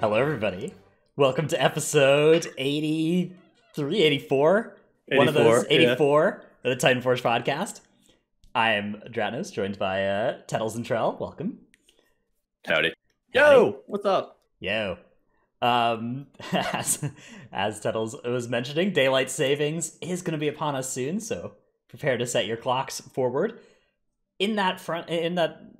Hello, everybody. Welcome to episode 83, 84. One of those 84 of the Titanforge podcast. I am Dranos, joined by Tettles and Trell. Welcome. Howdy. Yo, what's up? Yo. As Tettles was mentioning, daylight savings is going to be upon us soon, so prepare to set your clocks forward. In that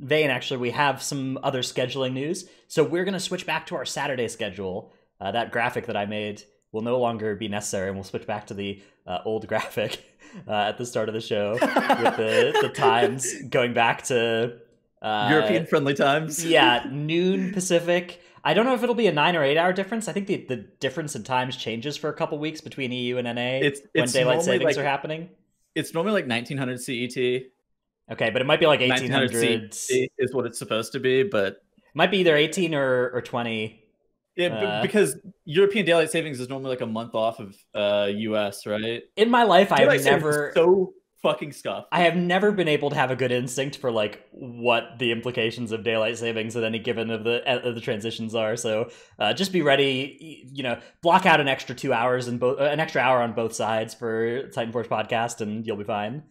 vein, actually, we have some other scheduling news. So we're going to switch back to our Saturday schedule. That graphic that I made will no longer be necessary, and we'll switch back to the old graphic at the start of the show with the times going back to European-friendly times. Yeah, noon Pacific. I don't know if it'll be a 9 or 8 hour difference. I think the difference in times changes for a couple weeks between EU and NA when daylight savings are happening. It's normally like 1900 CET. Okay, but it might be like 1800 CET is what it's supposed to be, but it might be either 18 or 20. Yeah, because European daylight savings is normally like a month off of US, right? In my life, I have never so fucking scuffed. I have never been able to have a good instinct for like what the implications of daylight savings at any given of the transitions are. So just be ready. Block out an extra 2 hours and an extra hour on both sides for Titanforge podcast, and you'll be fine.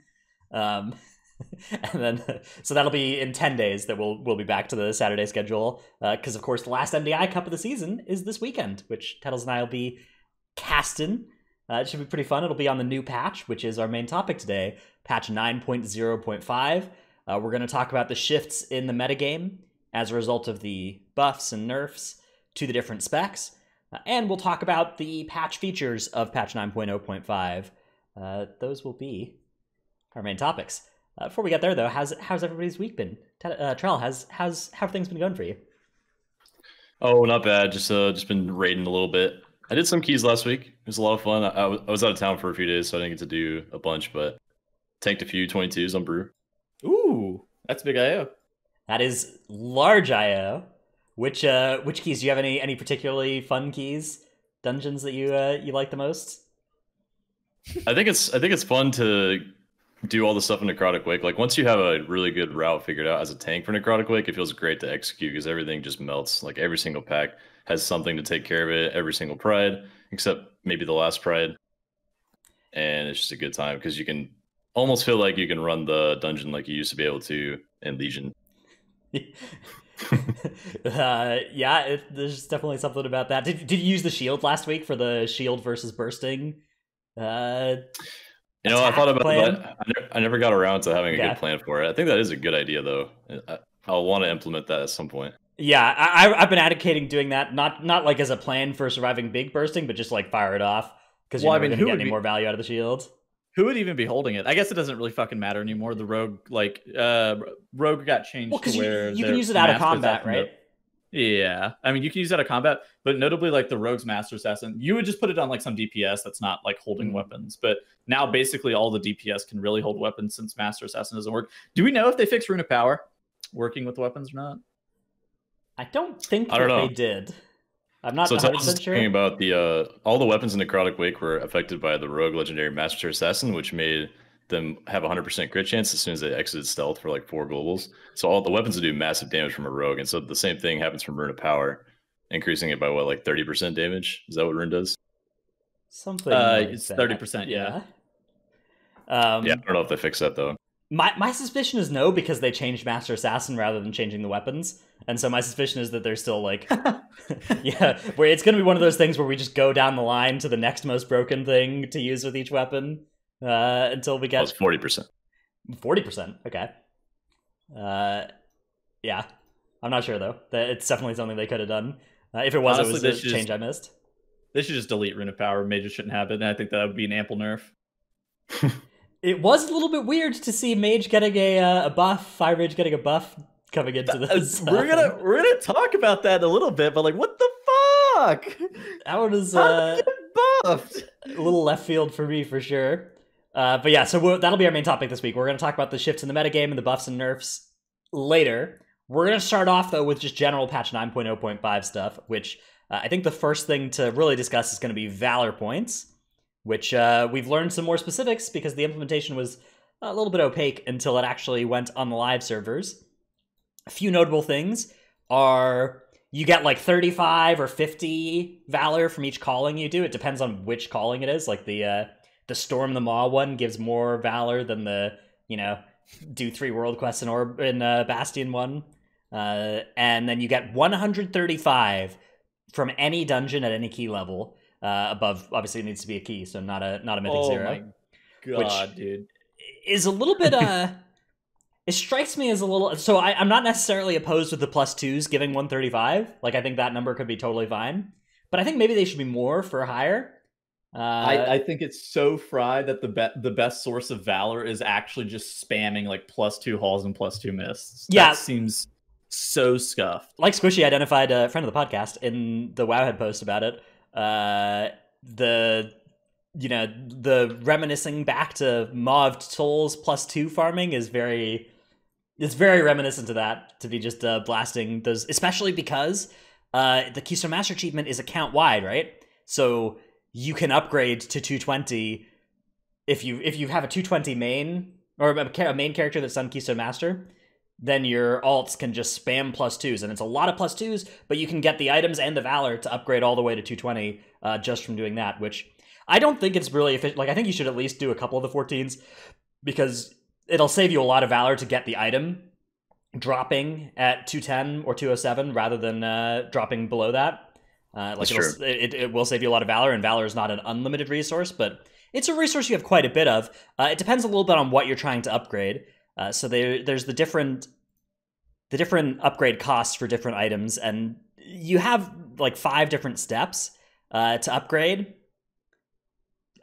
And then, so that'll be in 10 days that we'll be back to the Saturday schedule. Because of course, the last MDI Cup of the season is this weekend, which Tettles and I will be casting. It should be pretty fun. It'll be on the new patch, which is our main topic today, patch 9.0.5. We're going to talk about the shifts in the metagame as a result of the buffs and nerfs to the different specs. And we'll talk about the patch features of patch 9.0.5. Those will be our main topics. Before we get there, though, how's everybody's week been? Trell, how have things been going for you? Oh, not bad. Just been raiding a little bit. I did some keys last week. It was a lot of fun. I was out of town for a few days, so I didn't get to do a bunch, but tanked a few 22s on Brew. Ooh, that's big IO. That is large IO. Which keys? Do you have any particularly fun keys, dungeons that you like the most? I think it's fun to do all the stuff in Necrotic Wake. Like once you have a really good route figured out as a tank for Necrotic Wake, it feels great to execute because everything just melts. Like every single pack has something to take care of it, every single pride, except maybe the last pride. And it's just a good time because you can almost feel like you can run the dungeon like you used to be able to in Legion. There's definitely something about that. Did you use the shield last week for the shield versus bursting? I thought about that. I never got around to having a good plan for it. I think that is a good idea, though. I'll want to implement that at some point. Yeah, I've been advocating doing that, not like as a plan for surviving big bursting, but just like fire it off because you're never going to get any more value out of the shield. Who would even be holding it? I guess it doesn't really fucking matter anymore. The rogue, rogue got changed to where you can use it out of combat, right? Yeah, I mean you can use it out of combat, but notably like the rogue's master assassin, you would just put it on like some DPS that's not like holding weapons. But now basically all the DPS can really hold weapons since master assassin doesn't work. Do we know if they fixed Rune of Power working with weapons or not? I don't think they did. I'm not 100% sure. Talking about the all the weapons in Necrotic Wake were affected by the rogue legendary master assassin, which made them have 100% crit chance as soon as they exited stealth for like 4 globals. So all the weapons would do massive damage from a rogue, and so the same thing happens from Rune of Power, increasing it by what, like 30% damage? Is that what Rune does? Something. Like it's that. 30%. Yeah. I don't know if they fixed that though. My suspicion is no, because they changed Master Assassin rather than changing the weapons. And so my suspicion is that they're still like, where it's going to be one of those things where we just go down the line to the next most broken thing to use with each weapon until we get... It's 40%. 40%? Okay. Yeah. I'm not sure, though. It's definitely something they could have done. If it was, honestly, it was a change I missed. They should just delete Rune of Power. Mage shouldn't have it, and I think that would be an ample nerf. It was a little bit weird to see Mage getting a buff, Fire Mage getting a buff coming into this. We're gonna talk about that in a little bit, but like, what the fuck? That one is buffed. A little left field for me for sure. But yeah, so that'll be our main topic this week. We're gonna talk about the shifts in the metagame and the buffs and nerfs later. We're gonna start off though with just general patch 9.0.5 stuff, which I think the first thing to really discuss is going to be Valor points, which we've learned some more specifics because the implementation was a little bit opaque until it actually went on the live servers. A few notable things are you get like 35 or 50 Valor from each calling you do. It depends on which calling it is. Like the Storm the Maw one gives more Valor than the, do 3 world quests in Bastion one. And then you get 135 from any dungeon at any key level. Above, obviously, it needs to be a key, so not a mythic 0. Oh my god, dude! Is a little bit it strikes me as a little. So I'm not necessarily opposed with the +2s giving 135. Like, I think that number could be totally fine, but I think maybe they should be more for higher. I think it's so fried that the best source of Valor is actually just spamming like +2 hauls and +2 mists. Yeah, that seems so scuffed. Like Squishy identified, a friend of the podcast, in the Wowhead post about it. The reminiscing back to Maw Souls +2 farming is very reminiscent to that, to be just blasting those, especially because the Keystone Master achievement is account wide, right? So you can upgrade to 220 if you have a 220 main, or a main character that's done Keystone Master. Then your alts can just spam +2s, and it's a lot of +2s, but you can get the items and the Valor to upgrade all the way to 220 just from doing that, which I don't think it's really efficient. Like, I think you should at least do a couple of the 14s, because it'll save you a lot of Valor to get the item dropping at 210 or 207 rather than dropping below that. It will save you a lot of Valor, and Valor is not an unlimited resource, but it's a resource you have quite a bit of. It depends a little bit on what you're trying to upgrade. So there's the different upgrade costs for different items, and you have like 5 different steps to upgrade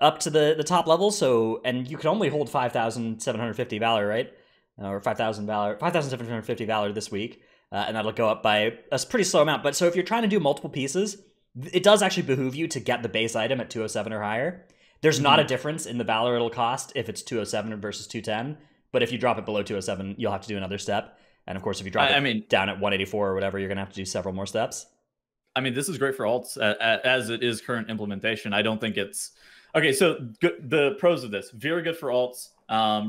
up to the top level. So, and you can only hold 5,750 Valor, right? Or 5,750 Valor this week, and that'll go up by a pretty slow amount. But so if you're trying to do multiple pieces, it does actually behoove you to get the base item at 207 or higher. There's not a difference in the Valor it'll cost if it's 207 versus 210. But if you drop it below 207, you'll have to do another step. And of course, if you drop it down at 184 or whatever, you're going to have to do several more steps. I mean, this is great for alts as it is current implementation. I don't think it's... Okay, so the pros of this, very good for alts.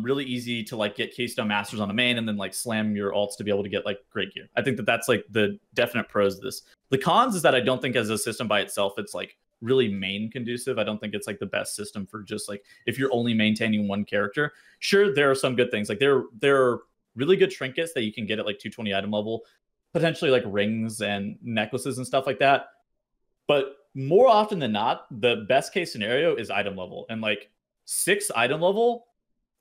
Really easy to like get Keystone Masters on the main and then like slam your alts to be able to get like great gear. I think that's like the definite pros of this. The cons is that I don't think as a system by itself, it's like really main conducive. I don't think it's like the best system for just like if you're only maintaining one character. Sure, there are some good things. Like there are really good trinkets that you can get at like 220 item level, potentially like rings and necklaces and stuff like that. But more often than not, the best case scenario is item level, and like 6 item level.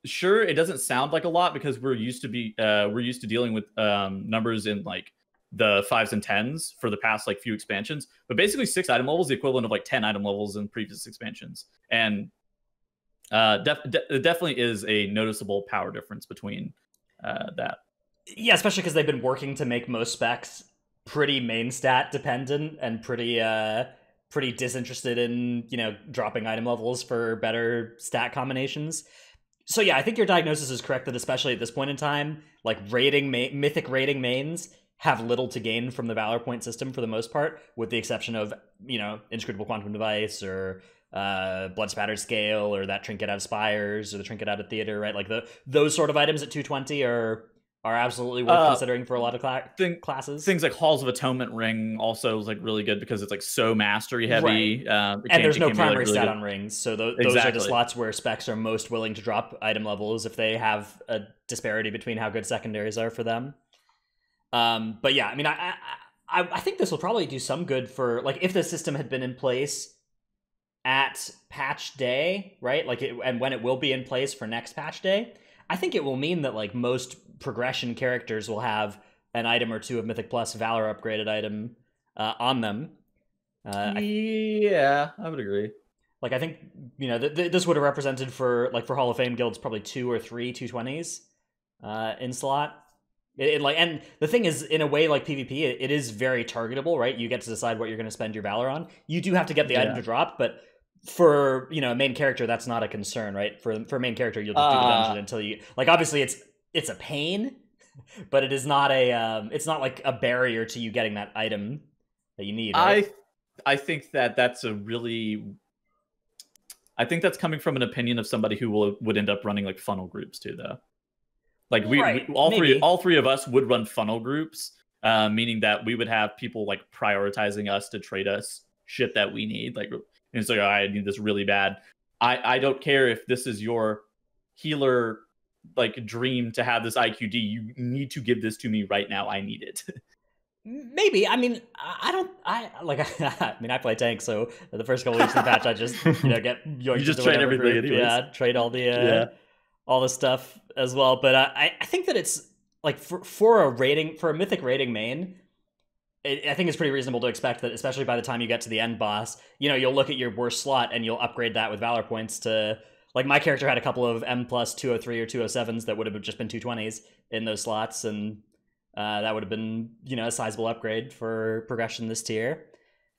Sure, it doesn't sound like a lot because we're used to dealing with numbers in like the 5s and 10s for the past like few expansions, but basically 6 item levels is the equivalent of like 10 item levels in previous expansions, and it definitely is a noticeable power difference between that. Yeah, especially because they've been working to make most specs pretty main stat dependent and pretty disinterested in dropping item levels for better stat combinations. So yeah, I think your diagnosis is correct that especially at this point in time, like mythic rating mains have little to gain from the Valor point system for the most part, with the exception of, Inscrutable Quantum Device or Blood Spattered Scale or that trinket out of Spires or the trinket out of Theater, right? Like those sort of items at 220 are absolutely worth considering for a lot of classes. Things like Halls of Atonement Ring also is like really good because it's like so mastery heavy. Right. And there's no primary stat on rings, so those are the slots where specs are most willing to drop item levels if they have a disparity between how good secondaries are for them. But yeah, I mean, I think this will probably do some good for, like, if the system had been in place at patch day, right? Like, and when it will be in place for next patch day, I think it will mean that like most progression characters will have an item or two of Mythic Plus Valor upgraded item on them. Yeah, I would agree. Like, I think this would have represented for Hall of Fame guilds probably 2 or 3 220s in slot. And the thing is, in a way like PvP, it is very targetable, right? You get to decide what you're going to spend your Valor on. You do have to get the item to drop, but for a main character, that's not a concern, right? For a main character, you'll just do the dungeon until you obviously it's a pain, but it is not it's not like a barrier to you getting that item that you need. Right? I think that's coming from an opinion of somebody who would end up running like funnel groups too, though. Like all three of us would run funnel groups meaning that we would have people like prioritizing us to trade us shit that we need. Like, and it's like, oh, I need this really bad. I don't care if this is your healer like dream to have this IQD. You need to give this to me right now. I need it. Maybe. I mean, I don't. I like. I mean, I play tank, so the first couple weeks of the patch, I just get you just trade everything. Anyways. Yeah, trade all the all the stuff as well. But I think that it's like for a mythic rating main, I think it's pretty reasonable to expect that, especially by the time you get to the end boss, you'll look at your worst slot and you'll upgrade that with Valor points to, like, my character had a couple of M plus 203 or 207s that would have just been 220s in those slots, and that would have been, a sizable upgrade for progression this tier.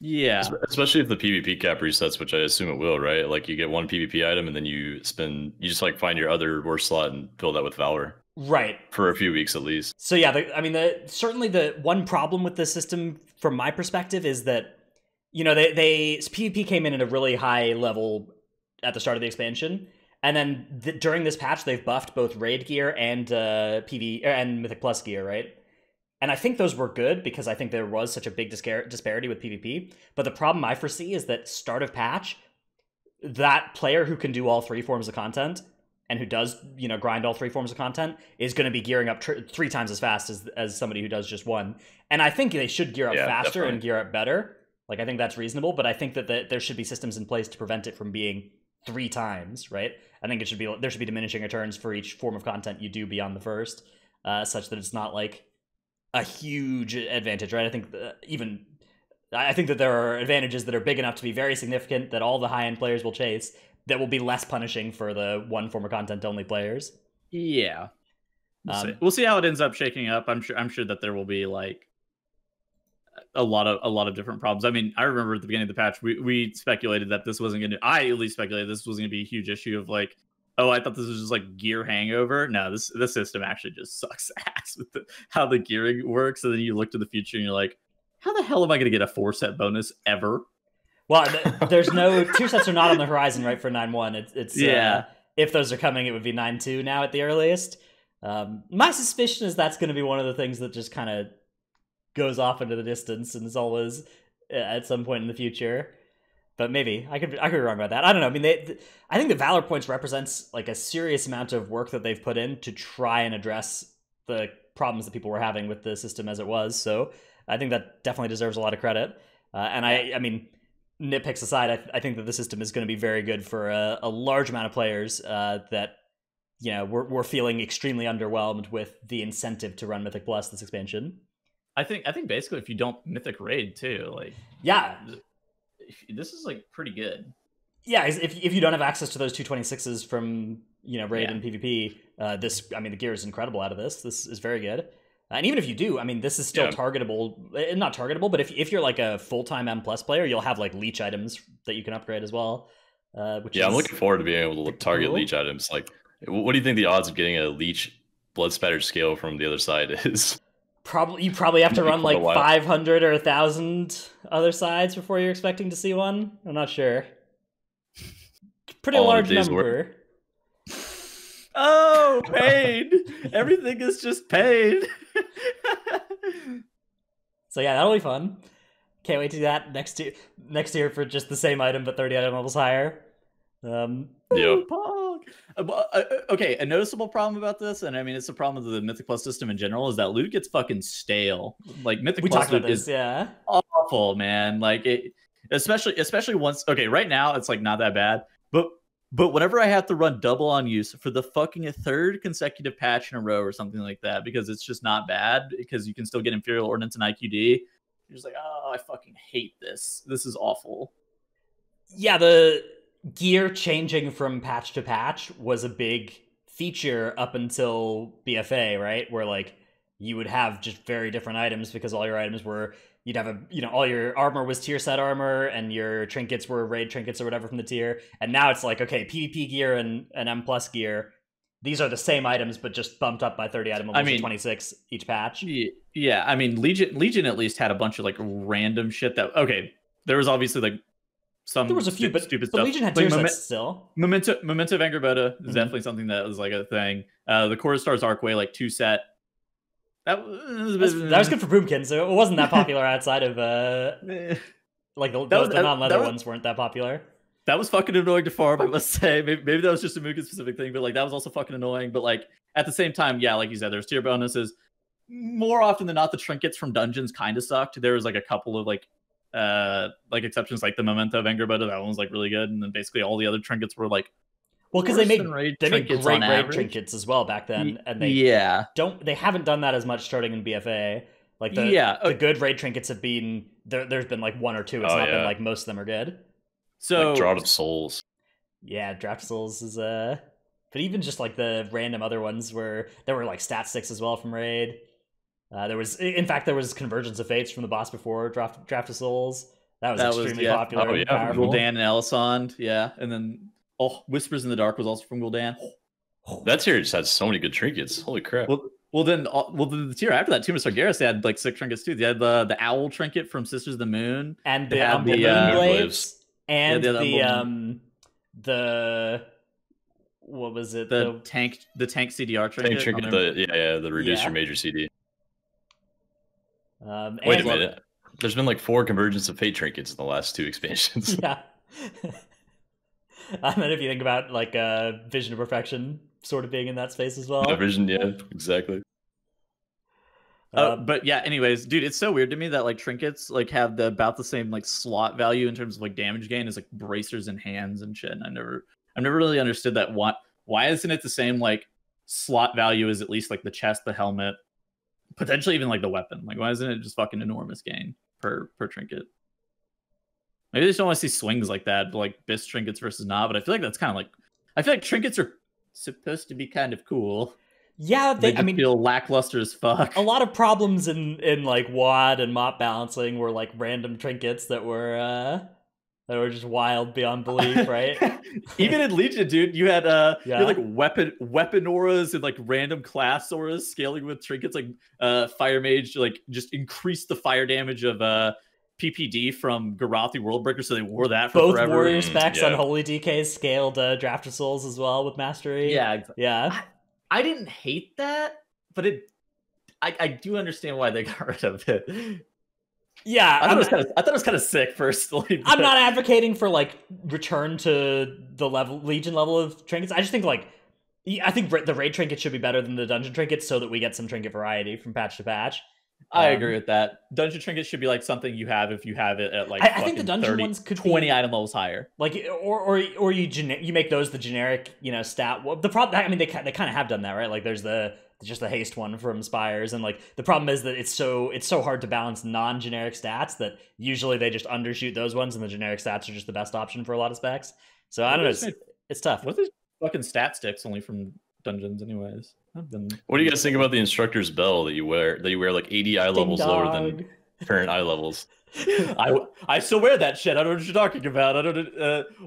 Yeah. Especially if the PvP cap resets, which I assume it will, right? Like, you get one PvP item and then you just like find your other worst slot and fill that with Valor. Right. For a few weeks at least. So yeah, certainly the one problem with this system from my perspective is that, they PvP came in at a really high level at the start of the expansion, and then during this patch they've buffed both raid gear and and Mythic Plus gear, right? And I think those were good because I think there was such a big disparity with PvP. But the problem I foresee is that start of patch, that player who can do all three forms of content and who does, grind all three forms of content is going to be gearing up 3 times as fast as somebody who does just one. And I think they should gear up faster definitely. And gear up better. Like, I think that's reasonable, but I think that there should be systems in place to prevent it from being 3 times, right? I think there should be diminishing returns for each form of content you do beyond the first, such that it's not like a huge advantage, right? I think that there are advantages that are big enough to be very significant that all the high-end players will chase, that will be less punishing for the one form of content only players. Yeah. We'll see how it ends up shaking up. I'm sure that there will be like a lot of different problems. I mean, I remember at the beginning of the patch, we speculated that this wasn't going to, I at least speculated this was going to be a huge issue of like, oh, I thought this was just like gear hangover. No, this system actually just sucks ass with how the gearing works. And then you look to the future and you're like, how the hell am I going to get a 4-set bonus ever? Well, there's no 2 sets are not on the horizon, right? For 9-1, it's if those are coming, it would be 9-2 now at the earliest. My suspicion is that's going to be one of the things that just kind of goes off into the distance and is always at some point in the future. But maybe I could be wrong about that. I don't know. I mean, I think the Valor points represents like a serious amount of work that they've put in to try and address the problems that people were having with the system as it was. So I think that definitely deserves a lot of credit. And I mean, nitpicks aside, I think that the system is going to be very good for a large amount of players that we're feeling extremely underwhelmed with the incentive to run Mythic Plus this expansion. I think basically if you don't Mythic Raid too, like this is like pretty good. Yeah, if you don't have access to those 226s from raid and PvP, the gear is incredible out of this. This is very good. And even if you do, I mean, this is still targetable. Not targetable, but if you're like a full-time M plus player, you'll have like leech items that you can upgrade as well. I'm looking forward to being able to target leech items. Like, what do you think the odds of getting a leech blood spattered scale from the other side is? You probably have to run like 500 or 1,000 other sides before you're expecting to see one. I'm not sure. Pretty large number. Oh, pain! Everything is just pain. So yeah, that'll be fun. Can't wait to do that next year for just the same item but 30 item levels higher. Okay, a noticeable problem about this, and I mean it's a problem with the Mythic Plus system in general, is that loot gets fucking stale. Like Mythic Plus loot is awful, man. Like it, especially once. Okay, right now it's like not that bad, but whenever I have to run double on use for the fucking 3rd consecutive patch in a row or something like that, because it's just not bad, because you can still get Imperial Ordnance and IQD, you're just like, oh, I fucking hate this. This is awful. Yeah, the gear changing from patch to patch was a big feature up until BFA, right? Where like you would have just very different items because all your items were, you'd have all your armor was tier set armor and your trinkets were raid trinkets or whatever from the tier. And now it's like, okay, PvP gear and M plus gear, these are the same items but just bumped up by 30 item levels to 26 each patch. Yeah, I mean Legion at least had a bunch of like random shit that, okay, there was obviously like there was a few, but stupid stuff. Legion had tier sets still. Memento Vanguard is definitely something that was like a thing. The Core Stars Arcway like 2 set. That was good for Boomkin, so it wasn't that popular outside of like the non-leather ones weren't that popular. That was fucking annoying to farm, I must say. Maybe that was just a Mugen specific thing, but like that was also fucking annoying. But like at the same time, yeah, like you said, there's tier bonuses. More often than not, the trinkets from dungeons kind of sucked. There was like a couple of like exceptions, like the Memento of Anger, but that one was like really good, and then basically all the other trinkets were like, well, because they made great raid trinkets as well back then, and they haven't done that as much starting in BFA. Like the good raid trinkets have been there's been like one or two. It's not been like most of them are good. So like Draught of Souls. Yeah, Draught of Souls is but even just like the random other ones where there were like stat sticks as well from raid. There was Convergence of Fates from the boss before Draught of Souls. That was extremely popular. Oh yeah, Gul'dan and Elisand, yeah, and then Whispers in the Dark was also from Gul'dan. That tier just had so many good trinkets. Holy crap! Well, then the tier after that, Tomb of Sargeras, they had like 6 trinkets too. They had the Owl trinket from Sisters of the Moon, and the Moonglaives, and the what was it? The tank CDR trinket. Tank trinket, the reduce your major CD. Wait a minute. There's been like 4 Convergence of Fate trinkets in the last 2 expansions. Yeah. And then if you think about like Vision of Perfection sort of being in that space as well. Yeah, Vision, yeah, exactly. But yeah, anyways, dude, it's so weird to me that like trinkets like have about the same like slot value in terms of like damage gain as like bracers and hands and shit. And I've never really understood that. Why isn't it the same like slot value as at least like the chest, the helmet, potentially even like the weapon? Like why isn't it just fucking enormous gain per trinket? Maybe they just don't want to see swings like that, like BIS trinkets versus not. But I feel like that's kind of like, I feel like trinkets are supposed to be kind of cool. Yeah, they feel lackluster as fuck. A lot of problems in like WAD and MOP balancing were like random trinkets that were just wild beyond belief, right? Even in Legion, dude, you had you had like weapon auras and like random class auras scaling with trinkets like Fire Mage, like just increase the fire damage of PPD from Garathi Worldbreaker, so they wore that for both forever. warrior specs on Holy DKs scaled Draught of Souls as well with Mastery. Yeah. I didn't hate that, but I do understand why they got rid of it. Yeah, I thought it was kind of sick personally. I'm not advocating for like return to the Legion level of trinkets. I just think I think the raid trinket should be better than the dungeon trinkets so that we get some trinket variety from patch to patch. I agree with that. Dungeon trinkets should be like something you have if you have it at like I think the dungeon ones could 20 item levels higher. Like or you make those the generic, stat. Well, the problem, I mean, they kind of have done that, right? Like there's just the haste one from Spires, and like the problem is that it's so hard to balance non-generic stats that usually they just undershoot those ones, and the generic stats are just the best option for a lot of specs. So I don't know, it's tough. What are these fucking stat sticks only from dungeons anyways? What do you guys think about the instructor's bell that you wear like 80 eye levels lower than current eye levels? I still wear that shit. I don't know what you're talking about. I don't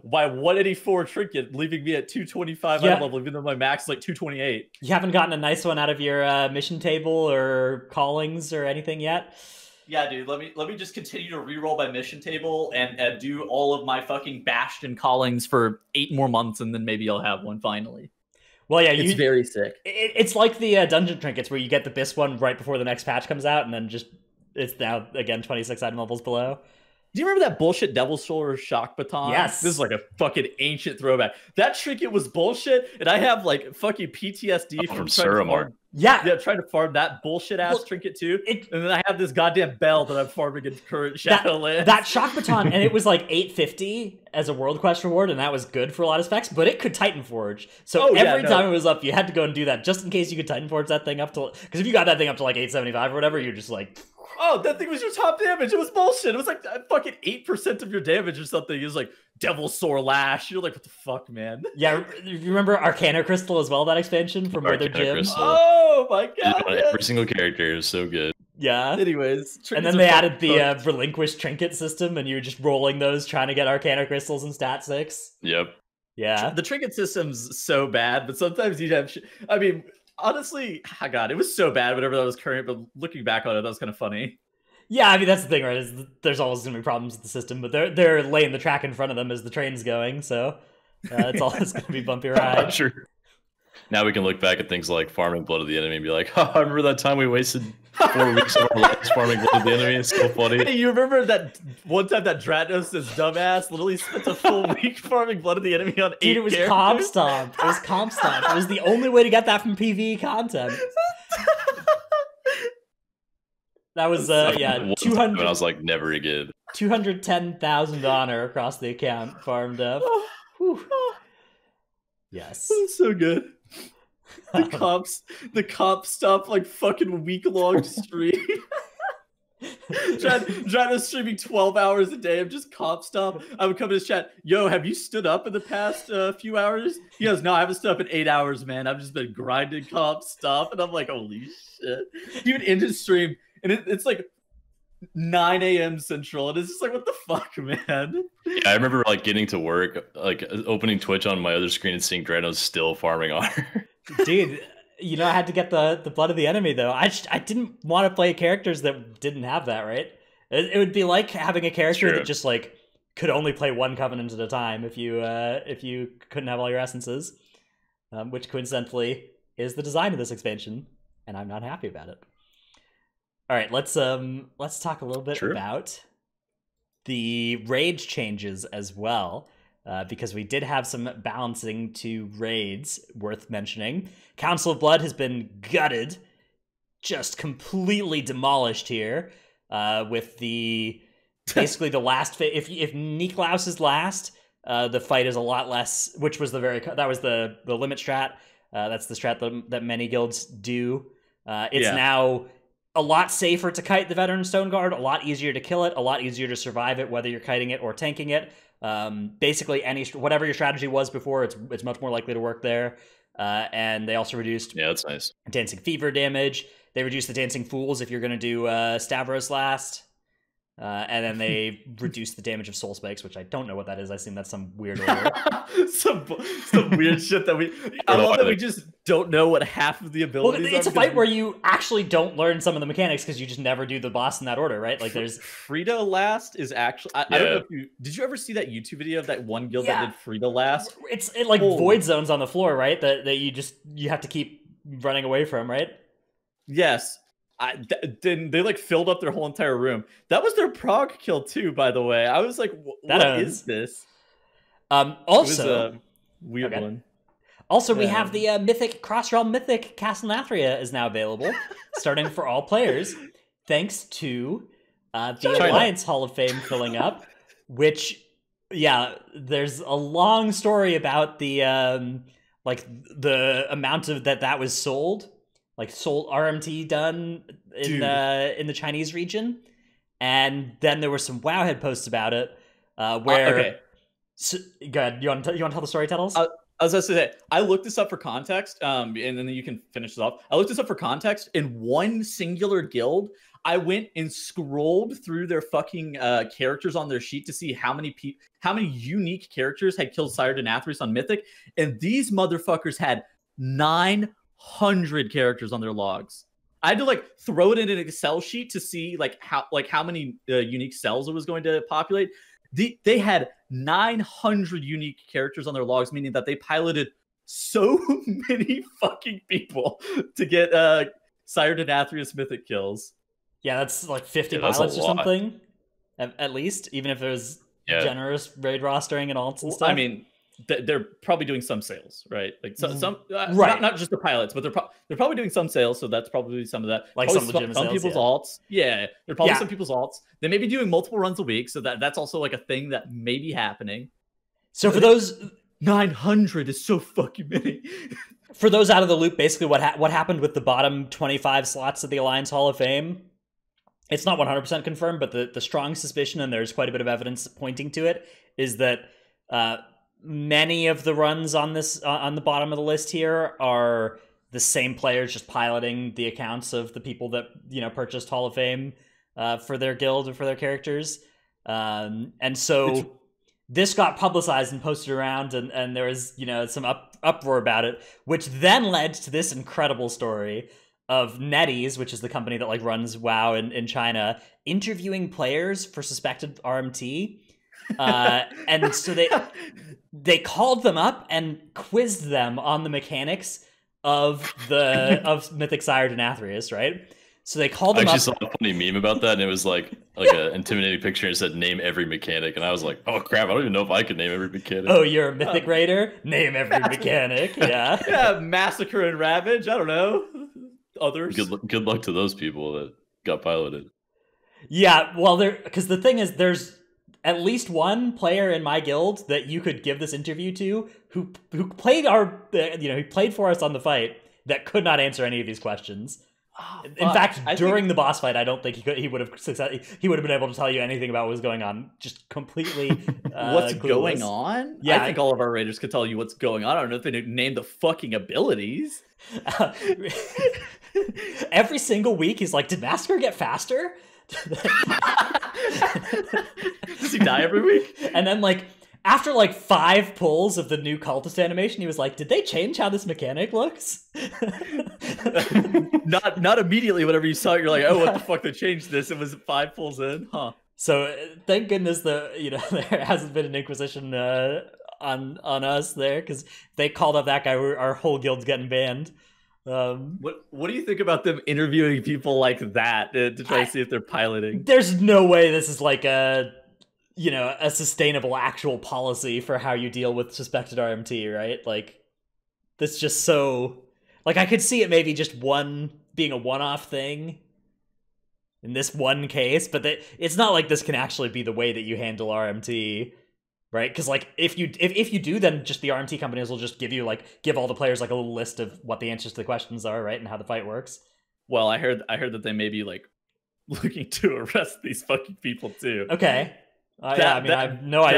my 184 trinket leaving me at 225 eye level, even though my max is like 228. You haven't gotten a nice one out of your mission table or callings or anything yet? Yeah, dude. Let me just continue to reroll my mission table and do all of my fucking Bastion callings for 8 more months, and then maybe I'll have one finally. Well, yeah, it's very sick. It's like the dungeon trinkets where you get the BIS one right before the next patch comes out, and then it's now again 26 item levels below. Do you remember that bullshit Devil's Shoulder shock baton? Yes. This is like a fucking ancient throwback. That trinket was bullshit, and I have like fucking PTSD from Suramar. Yeah, trying to farm that bullshit ass trinket too. And then I have this goddamn bell that I'm farming in current Shadowlands. That shock baton, and it was like 850 as a world quest reward, and that was good for a lot of specs, but it could Titanforge. So every time it was up, you had to go and do that just in case you could Titanforge that thing up to, because if you got that thing up to like 875 or whatever, you're just like, oh, that thing was your top damage. It was bullshit. It was like fucking 8% of your damage or something. It was like Devil Sore Lash. You're like, what the fuck, man? Yeah, you remember Arcana Crystal as well, that expansion from Wither Gym? Oh my god. Every single character is so good. Yeah. Anyways. And then they added the relinquished trinket system, and you were just rolling those, trying to get Arcana Crystals and Stat 6. Yep. Yeah. The trinket system's so bad, but sometimes you'd have... I mean... Honestly, oh god, it was so bad whenever that was current, but looking back on it, that was kind of funny. Yeah, I mean, that's the thing, right? Is there's always going to be problems with the system, but they're laying the track in front of them as the train's going, so it's always going to be bumpy ride. Sure. Now we can look back at things like farming blood of the enemy and be like, "Ha, remember that time we wasted 4 weeks of our lives farming blood of the enemy? It's so funny." Hey, you remember that one time that Dratos, this dumbass, literally spent a full week farming blood of the enemy on 8 Dude, it was characters? comp stomp. It was comp stomp. It was the only way to get that from PvE content. That was yeah, 200. I was like, never again. 210,000 honor across the account farmed up. Whew. Yes. That's so good. The cops stop like fucking week-long stream. Dratos streaming 12 hours a day of just cop stop. I would come to his chat, yo, have you stood up in the past few hours? He goes, no, I haven't stood up in 8 hours, man. I've just been grinding cop stop. And I'm like, holy shit. Even in his stream, and it's like 9 a.m. Central, and it's just like, what the fuck, man? Yeah, I remember like getting to work, like opening Twitch on my other screen and seeing Dranos still farming honor. Dude, you know, I had to get the blood of the enemy, though. I didn't want to play characters that didn't have that, right? It would be like having a character that just, like, could only play one covenant at a time if you couldn't have all your essences, which coincidentally is the design of this expansion, and I'm not happy about it. All right, let's talk a little bit about the rage changes as well. Because we did have some balancing to raids worth mentioning. Council of Blood has been gutted, just completely demolished here, with the basically the last. If Niklaus is last, the fight is a lot less. Which was that was the limit strat. That's the strat that many guilds do. It's now a lot safer to kite the Veteran Stone Guard, a lot easier to kill it, a lot easier to survive it, whether you're kiting it or tanking it. Basically, whatever your strategy was before, it's much more likely to work there. And they also reduced that's nice. Dancing Fever damage. They reduced the Dancing Fools if you're going to do Stavros last. And then they reduced the damage of Soul Spikes, which I don't know what that is. I assume that's some weird order. some weird shit that I love that we just don't know what half of the abilities are. It's a fight where you actually don't learn some of the mechanics because you just never do the boss in that order, right? Like there's Frida last is actually I don't know if did you ever see that YouTube video of that one guild that did Frida last? It's like void zones on the floor, right? That you have to keep running away from, right? Yes. Then they like filled up their whole entire room. That was their prog kill too, by the way. I was like, what is this? Also, it was a weird one. Also, we have the mythic cross-realm mythic Castlanathria is now available, starting for all players, thanks to the Alliance Hall of Fame filling up. Which, there's a long story about the like the amount of that was sold. Like sold RMT done in the Chinese region, and then there were some Wowhead posts about it. Where go ahead. You want to tell the story, Tuttles? I was going to say I looked this up for context, and then you can finish this off. I looked this up for context in one singular guild. I went and scrolled through their fucking characters on their sheet to see how many unique characters had killed Sire Denathrius on Mythic, and these motherfuckers had 900 characters on their logs. I had to like throw it in an Excel sheet to see how many unique cells it was going to populate. They had 900 unique characters on their logs, meaning that they piloted so many fucking people to get Sire Denathrius mythic kills. Yeah, that's like 50 pilots or something, at least, even if it was generous raid rostering and alts and stuff. I mean, they're probably doing some sales, right? Like some right. Not just the pilots, but they're probably doing some sales. So that's probably some of that. Like probably some legitimate some sales, people's alts. Yeah, they're probably some people's alts. They may be doing multiple runs a week, so that's also like a thing that may be happening. So for those 900 is so fucking many. For those out of the loop, basically what happened with the bottom 25 slots of the Alliance Hall of Fame, it's not 100% confirmed, but the strong suspicion, and there's quite a bit of evidence pointing to it, is that many of the runs on the bottom of the list here are the same players just piloting the accounts of the people that purchased Hall of Fame for their guild or for their characters, and so this got publicized and posted around, and there was some uproar about it, which then led to this incredible story of NetEase, which is the company that like runs WoW in China, interviewing players for suspected RMT. And so they called them up and quizzed them on the mechanics of Mythic Sire Denathrius, right? So they called I him actually up. saw a funny meme about that, and it was like an intimidating picture and it said name every mechanic, and I was like, oh crap, I don't even know if I could name every mechanic. Oh, you're a Mythic Raider? Name every mechanic. Yeah. Yeah, Massacre and Ravage. I don't know. Others. Good luck to those people that got piloted. Yeah, well, because the thing is, there's at least one player in my guild that you could give this interview to who played who played for us on the fight that could not answer any of these questions. Oh, In fact, during the boss fight, I don't think he would have been able to tell you anything about what was going on. Just completely what's clueless. going on? Yeah, I think all of our raiders could tell you what's going on. I don't know if they named the fucking abilities. Every single week, he's like, "Did Massacre get faster?" Does he die every week? And then, like, after like 5 pulls of the new cultist animation, he was like, "Did they change how this mechanic looks?" Not immediately. Whenever you saw it, you're like, "Oh, what the fuck? They changed this." It was 5 pulls in, huh? So thank goodness there hasn't been an inquisition on us there, because they called up that guy, our whole guild's getting banned. What do you think about them interviewing people like that to try to see if they're piloting? There's no way this is like a sustainable actual policy for how you deal with suspected RMT, right? Like, that's just so, like, I could see it maybe just being a one-off thing in this one case, but it's not like this can actually be the way that you handle RMT, right? Because, like, if you do, then just the RMT companies will just give all the players like a little list of what the answers to the questions are, right, and how the fight works. Well, I heard that they may be like looking to arrest these fucking people too. Okay. Yeah, I mean, I have no idea.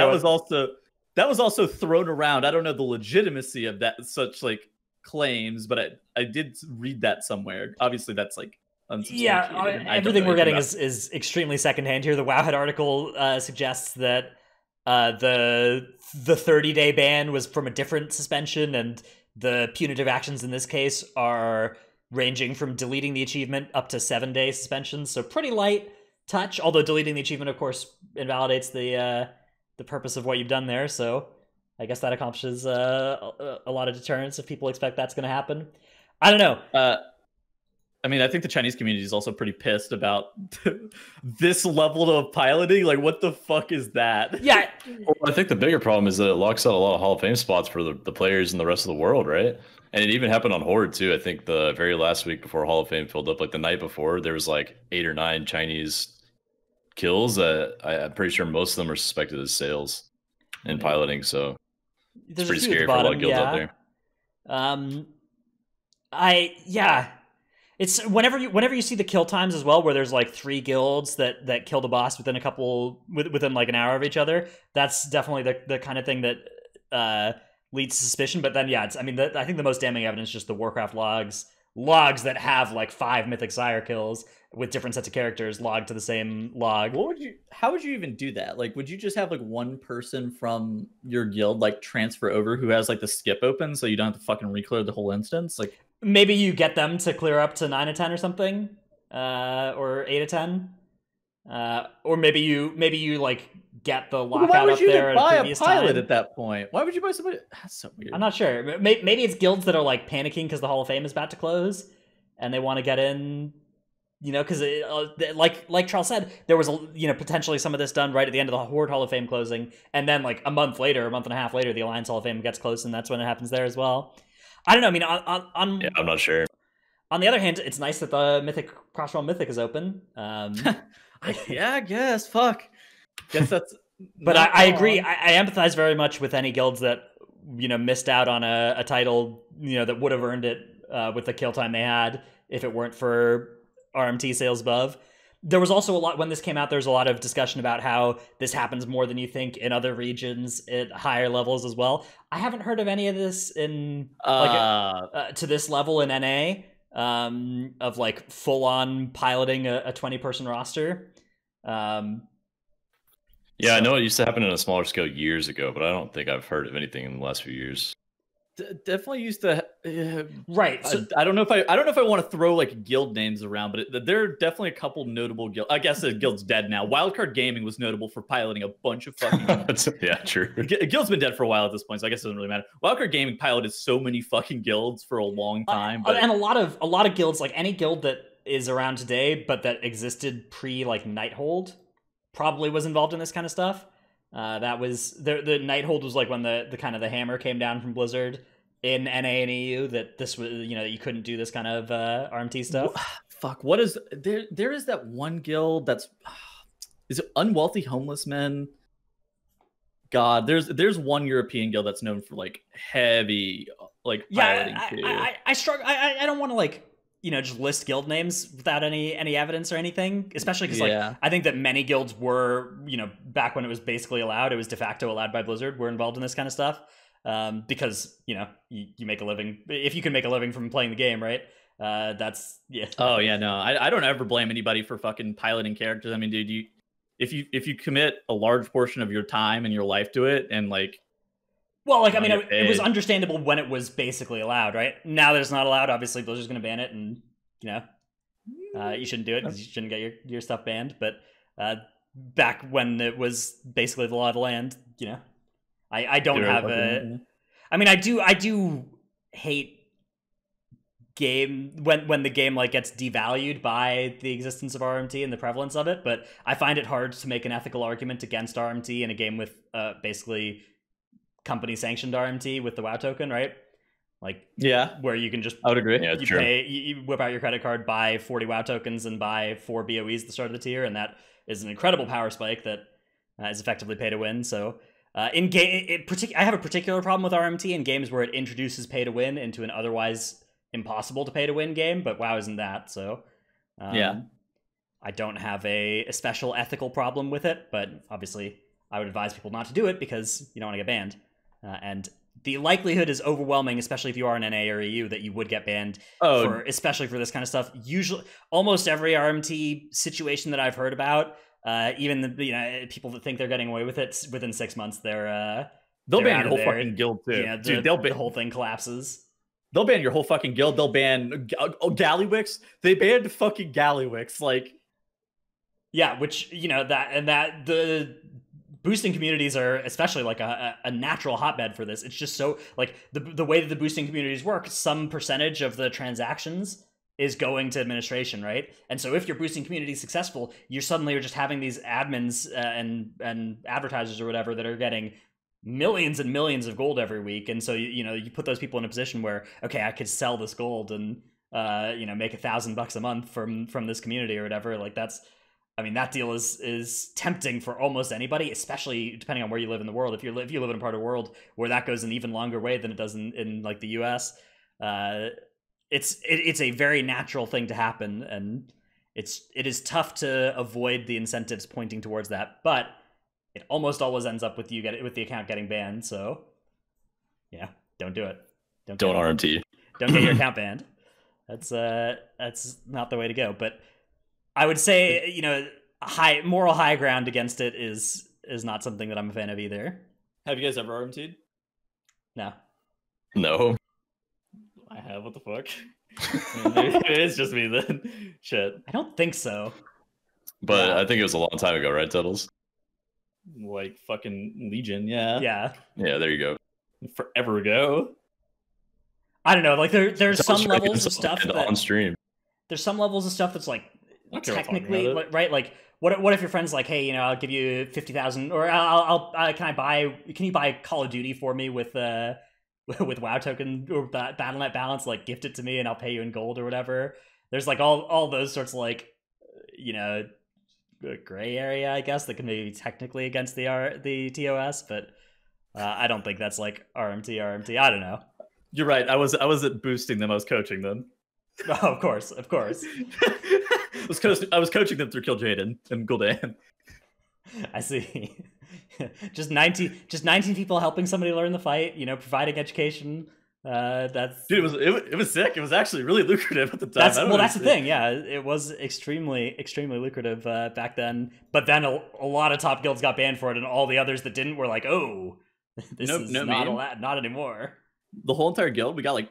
That was also thrown around. I don't know the legitimacy of that such like claims, but I did read that somewhere. Obviously, that's like unsubstantiated. Everything we're getting is extremely secondhand here. The Wowhead article suggests that the 30-day ban was from a different suspension, and the punitive actions in this case are ranging from deleting the achievement up to 7-day suspensions. So pretty light touch, although deleting the achievement, of course, invalidates the purpose of what you've done there. So I guess that accomplishes a lot of deterrence if people expect that's going to happen. I don't know. I mean, I think the Chinese community is also pretty pissed about this level of piloting. Like, what the fuck is that? Yeah. Well, I think the bigger problem is that it locks out a lot of Hall of Fame spots for the players in the rest of the world, right? And it even happened on Horde, too. I think the very last week before Hall of Fame filled up, like the night before, there was like 8 or 9 Chinese kills. I'm pretty sure most of them are suspected as sales and piloting, so it's pretty scary for a lot of guilds out there. It's whenever you see the kill times as well, where there's like 3 guilds that kill the boss within within like an hour of each other. That's definitely the kind of thing that leads to suspicion. But then, yeah, I think the most damning evidence is just the Warcraft logs that have like 5 Mythic Sire kills with different sets of characters logged to the same log. How would you even do that? Like, would you just have like one person from your guild like transfer over who has like the skip open, so you don't have to fucking reclear the whole instance? Like, maybe you get them to clear up to 9 of 10 or something, or 8 of 10, or maybe you like get the lockout up there at a previous time. Why would you buy a pilot at that point? Why would you buy somebody? That's so weird. I'm not sure. Maybe it's guilds that are like panicking because the Hall of Fame is about to close, and they want to get in. Because like Charles said, there was potentially some of this done right at the end of the Horde Hall of Fame closing, and then like a month and a half later, the Alliance Hall of Fame gets closed, and that's when it happens there as well. I don't know. I mean, yeah, I'm not sure. On the other hand, it's nice that the Crossrealm Mythic is open. Yeah, I guess. Fuck. Guess that's. But I agree. I empathize very much with any guilds that missed out on a title that would have earned it with the kill time they had if it weren't for RMT sales above. There was also a lot, when this came out, there was a lot of discussion about how this happens more than you think in other regions at higher levels as well. I haven't heard of any of this in to this level in NA, of like full on piloting a 20-person roster. Yeah, I know it used to happen on a smaller scale years ago, but I don't think I've heard of anything in the last few years. Definitely used to Right. So, I don't know if I want to throw like guild names around, but there are definitely a couple notable guilds. I guess the guild's dead now. Wildcard Gaming was notable for piloting a bunch of fucking. Yeah, true. Guild's been dead for a while at this point, so I guess it doesn't really matter. Wildcard Gaming piloted so many fucking guilds for a long time, but and a lot of guilds, like any guild that is around today, but that existed pre like Nighthold, probably was involved in this kind of stuff. That was the Nighthold was like when the kind of the hammer came down from Blizzard in NA and EU that this was, you know, that you couldn't do this kind of RMT stuff. Fuck, what is there? There is that one guild that's is it Unwealthy Homeless Men? God, there's one European guild that's known for like heavy like piloting too. I struggle. I don't want to like, you know, just list guild names without any evidence or anything, especially because like I think that many guilds were, you know, back when it was basically allowed, it was de facto allowed by Blizzard, were involved in this kind of stuff. Because, you know, you make a living, if you can make a living from playing the game, right? That's Oh yeah, no, I don't ever blame anybody for fucking piloting characters. I mean, dude, if you commit a large portion of your time and your life to it, and like, well, like, I mean, it was understandable when it was basically allowed, right? Now that it's not allowed, obviously Blizzard's going to ban it, and you know, you shouldn't do it because you shouldn't get your stuff banned. But back when it was basically the law of the land, you know. I don't have a. I mean, I do hate game when the game like gets devalued by the existence of RMT and the prevalence of it. But I find it hard to make an ethical argument against RMT in a game with basically company sanctioned RMT with the WoW token, right? Like, yeah, where you can just I would agree. Yeah, you whip out your credit card, buy 40 WoW tokens, and buy 4 BOEs at the start of the tier, and that is an incredible power spike that is effectively pay to win. So. In game, I have a particular problem with RMT in games where it introduces pay to win into an otherwise impossible to pay to win game, but WoW isn't that. So, yeah, I don't have a special ethical problem with it, but obviously, I would advise people not to do it because you don't want to get banned. And the likelihood is overwhelming, especially if you are an NA or EU, that you would get banned. Especially for this kind of stuff. Usually, almost every RMT situation that I've heard about. Even the people that think they're getting away with it within 6 months, they'll ban your whole fucking guild too. Yeah, dude, the whole thing collapses. They'll ban your whole fucking guild. They'll ban Gallywix. They banned fucking Gallywix. Like, yeah, which you know that the boosting communities are especially like a natural hotbed for this. It's just so like the way that the boosting communities work. Some percentage of the transactions is going to administration, right? And so if your boosting community is successful, you suddenly are just having these admins and advertisers or whatever that are getting millions and millions of gold every week. And so you put those people in a position where, okay, I could sell this gold and make $1,000 a month from this community or whatever. Like that deal is tempting for almost anybody, especially depending on where you live in the world. If you live in a part of the world where that goes an even longer way than it does in like the US, it's a very natural thing to happen, and it is tough to avoid the incentives pointing towards that, but it almost always ends up with the account getting banned. So yeah, don't do it. Don't RMT. Don't get your account banned. That's not the way to go. But I would say, moral high ground against it is not something that I'm a fan of either. Have you guys ever RMT'd? No. I have. What the fuck? It's just me then. Shit. I don't think so. But yeah. I think it was a long time ago, right, Tuttles? Like fucking Legion, yeah. Yeah. Yeah, there you go. Forever ago. I don't know. Like there's some levels of stuff that on stream. There's some levels of stuff that's like technically right. Like what if your friend's like, hey, I'll give you 50,000, or can you buy Call of Duty for me with WoW token or Battle.net balance, like gift it to me and I'll pay you in gold or whatever. There's like all those sorts of like, gray area, I guess, that can maybe technically against the TOS, but I don't think that's like RMT. I don't know. You're right. I wasn't boosting them. I was coaching them. Oh, of course. I was coaching them through Kill Jaden and Gul'dan. I see. just 19 people helping somebody learn the fight, providing education. That's dude, it was sick. It was actually really lucrative at the time. That's the thing. Yeah, it was extremely lucrative back then. But then a lot of top guilds got banned for it, and all the others that didn't were like, "Oh, this is not anymore." The whole entire guild, we got like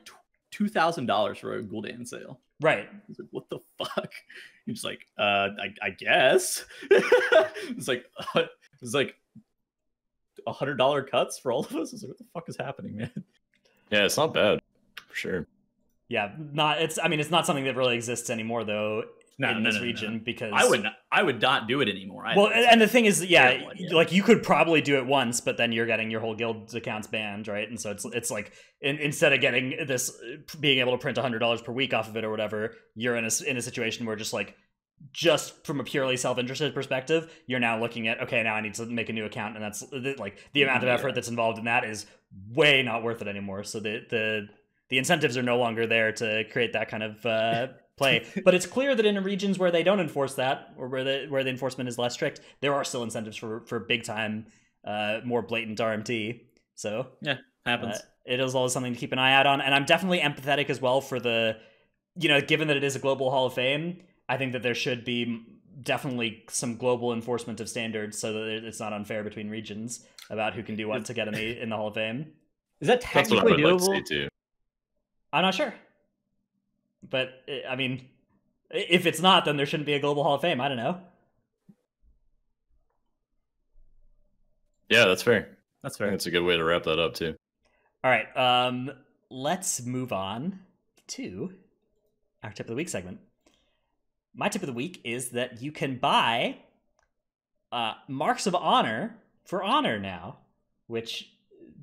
$2,000 for a Gul'dan sale. Right. He's like, what the fuck? He's like, I guess. It's like $100 cuts for all of us. I was like, what the fuck is happening, man? Yeah, it's not bad for sure. Yeah, it's not something that really exists anymore though in this region because I would not do it anymore. Well, and the thing is, like you could probably do it once, but then you're getting your whole guild's accounts banned, right? And so it's like instead of getting this, being able to print $100 per week off of it or whatever, you're in a situation where just from a purely self-interested perspective, you're now looking at, okay, now I need to make a new account, and that's like the amount of effort that's involved in that is way not worth it anymore. So the incentives are no longer there to create that kind of play. But it's clear that in regions where they don't enforce that, or where the enforcement is less strict, there are still incentives for big time, more blatant RMT. So yeah, happens. It is always something to keep an eye out on, and I'm definitely empathetic as well for given that it is a global Hall of Fame. I think that there should be definitely some global enforcement of standards so that it's not unfair between regions about who can do what to get in the Hall of Fame. Is that technically doable? Like to see too. I'm not sure. But, I mean, if it's not, then there shouldn't be a global Hall of Fame. I don't know. Yeah, that's fair. That's fair. That's a good way to wrap that up, too. All right. Let's move on to our Tip of the Week segment. My tip of the week is that you can buy Marks of Honor for Honor now, which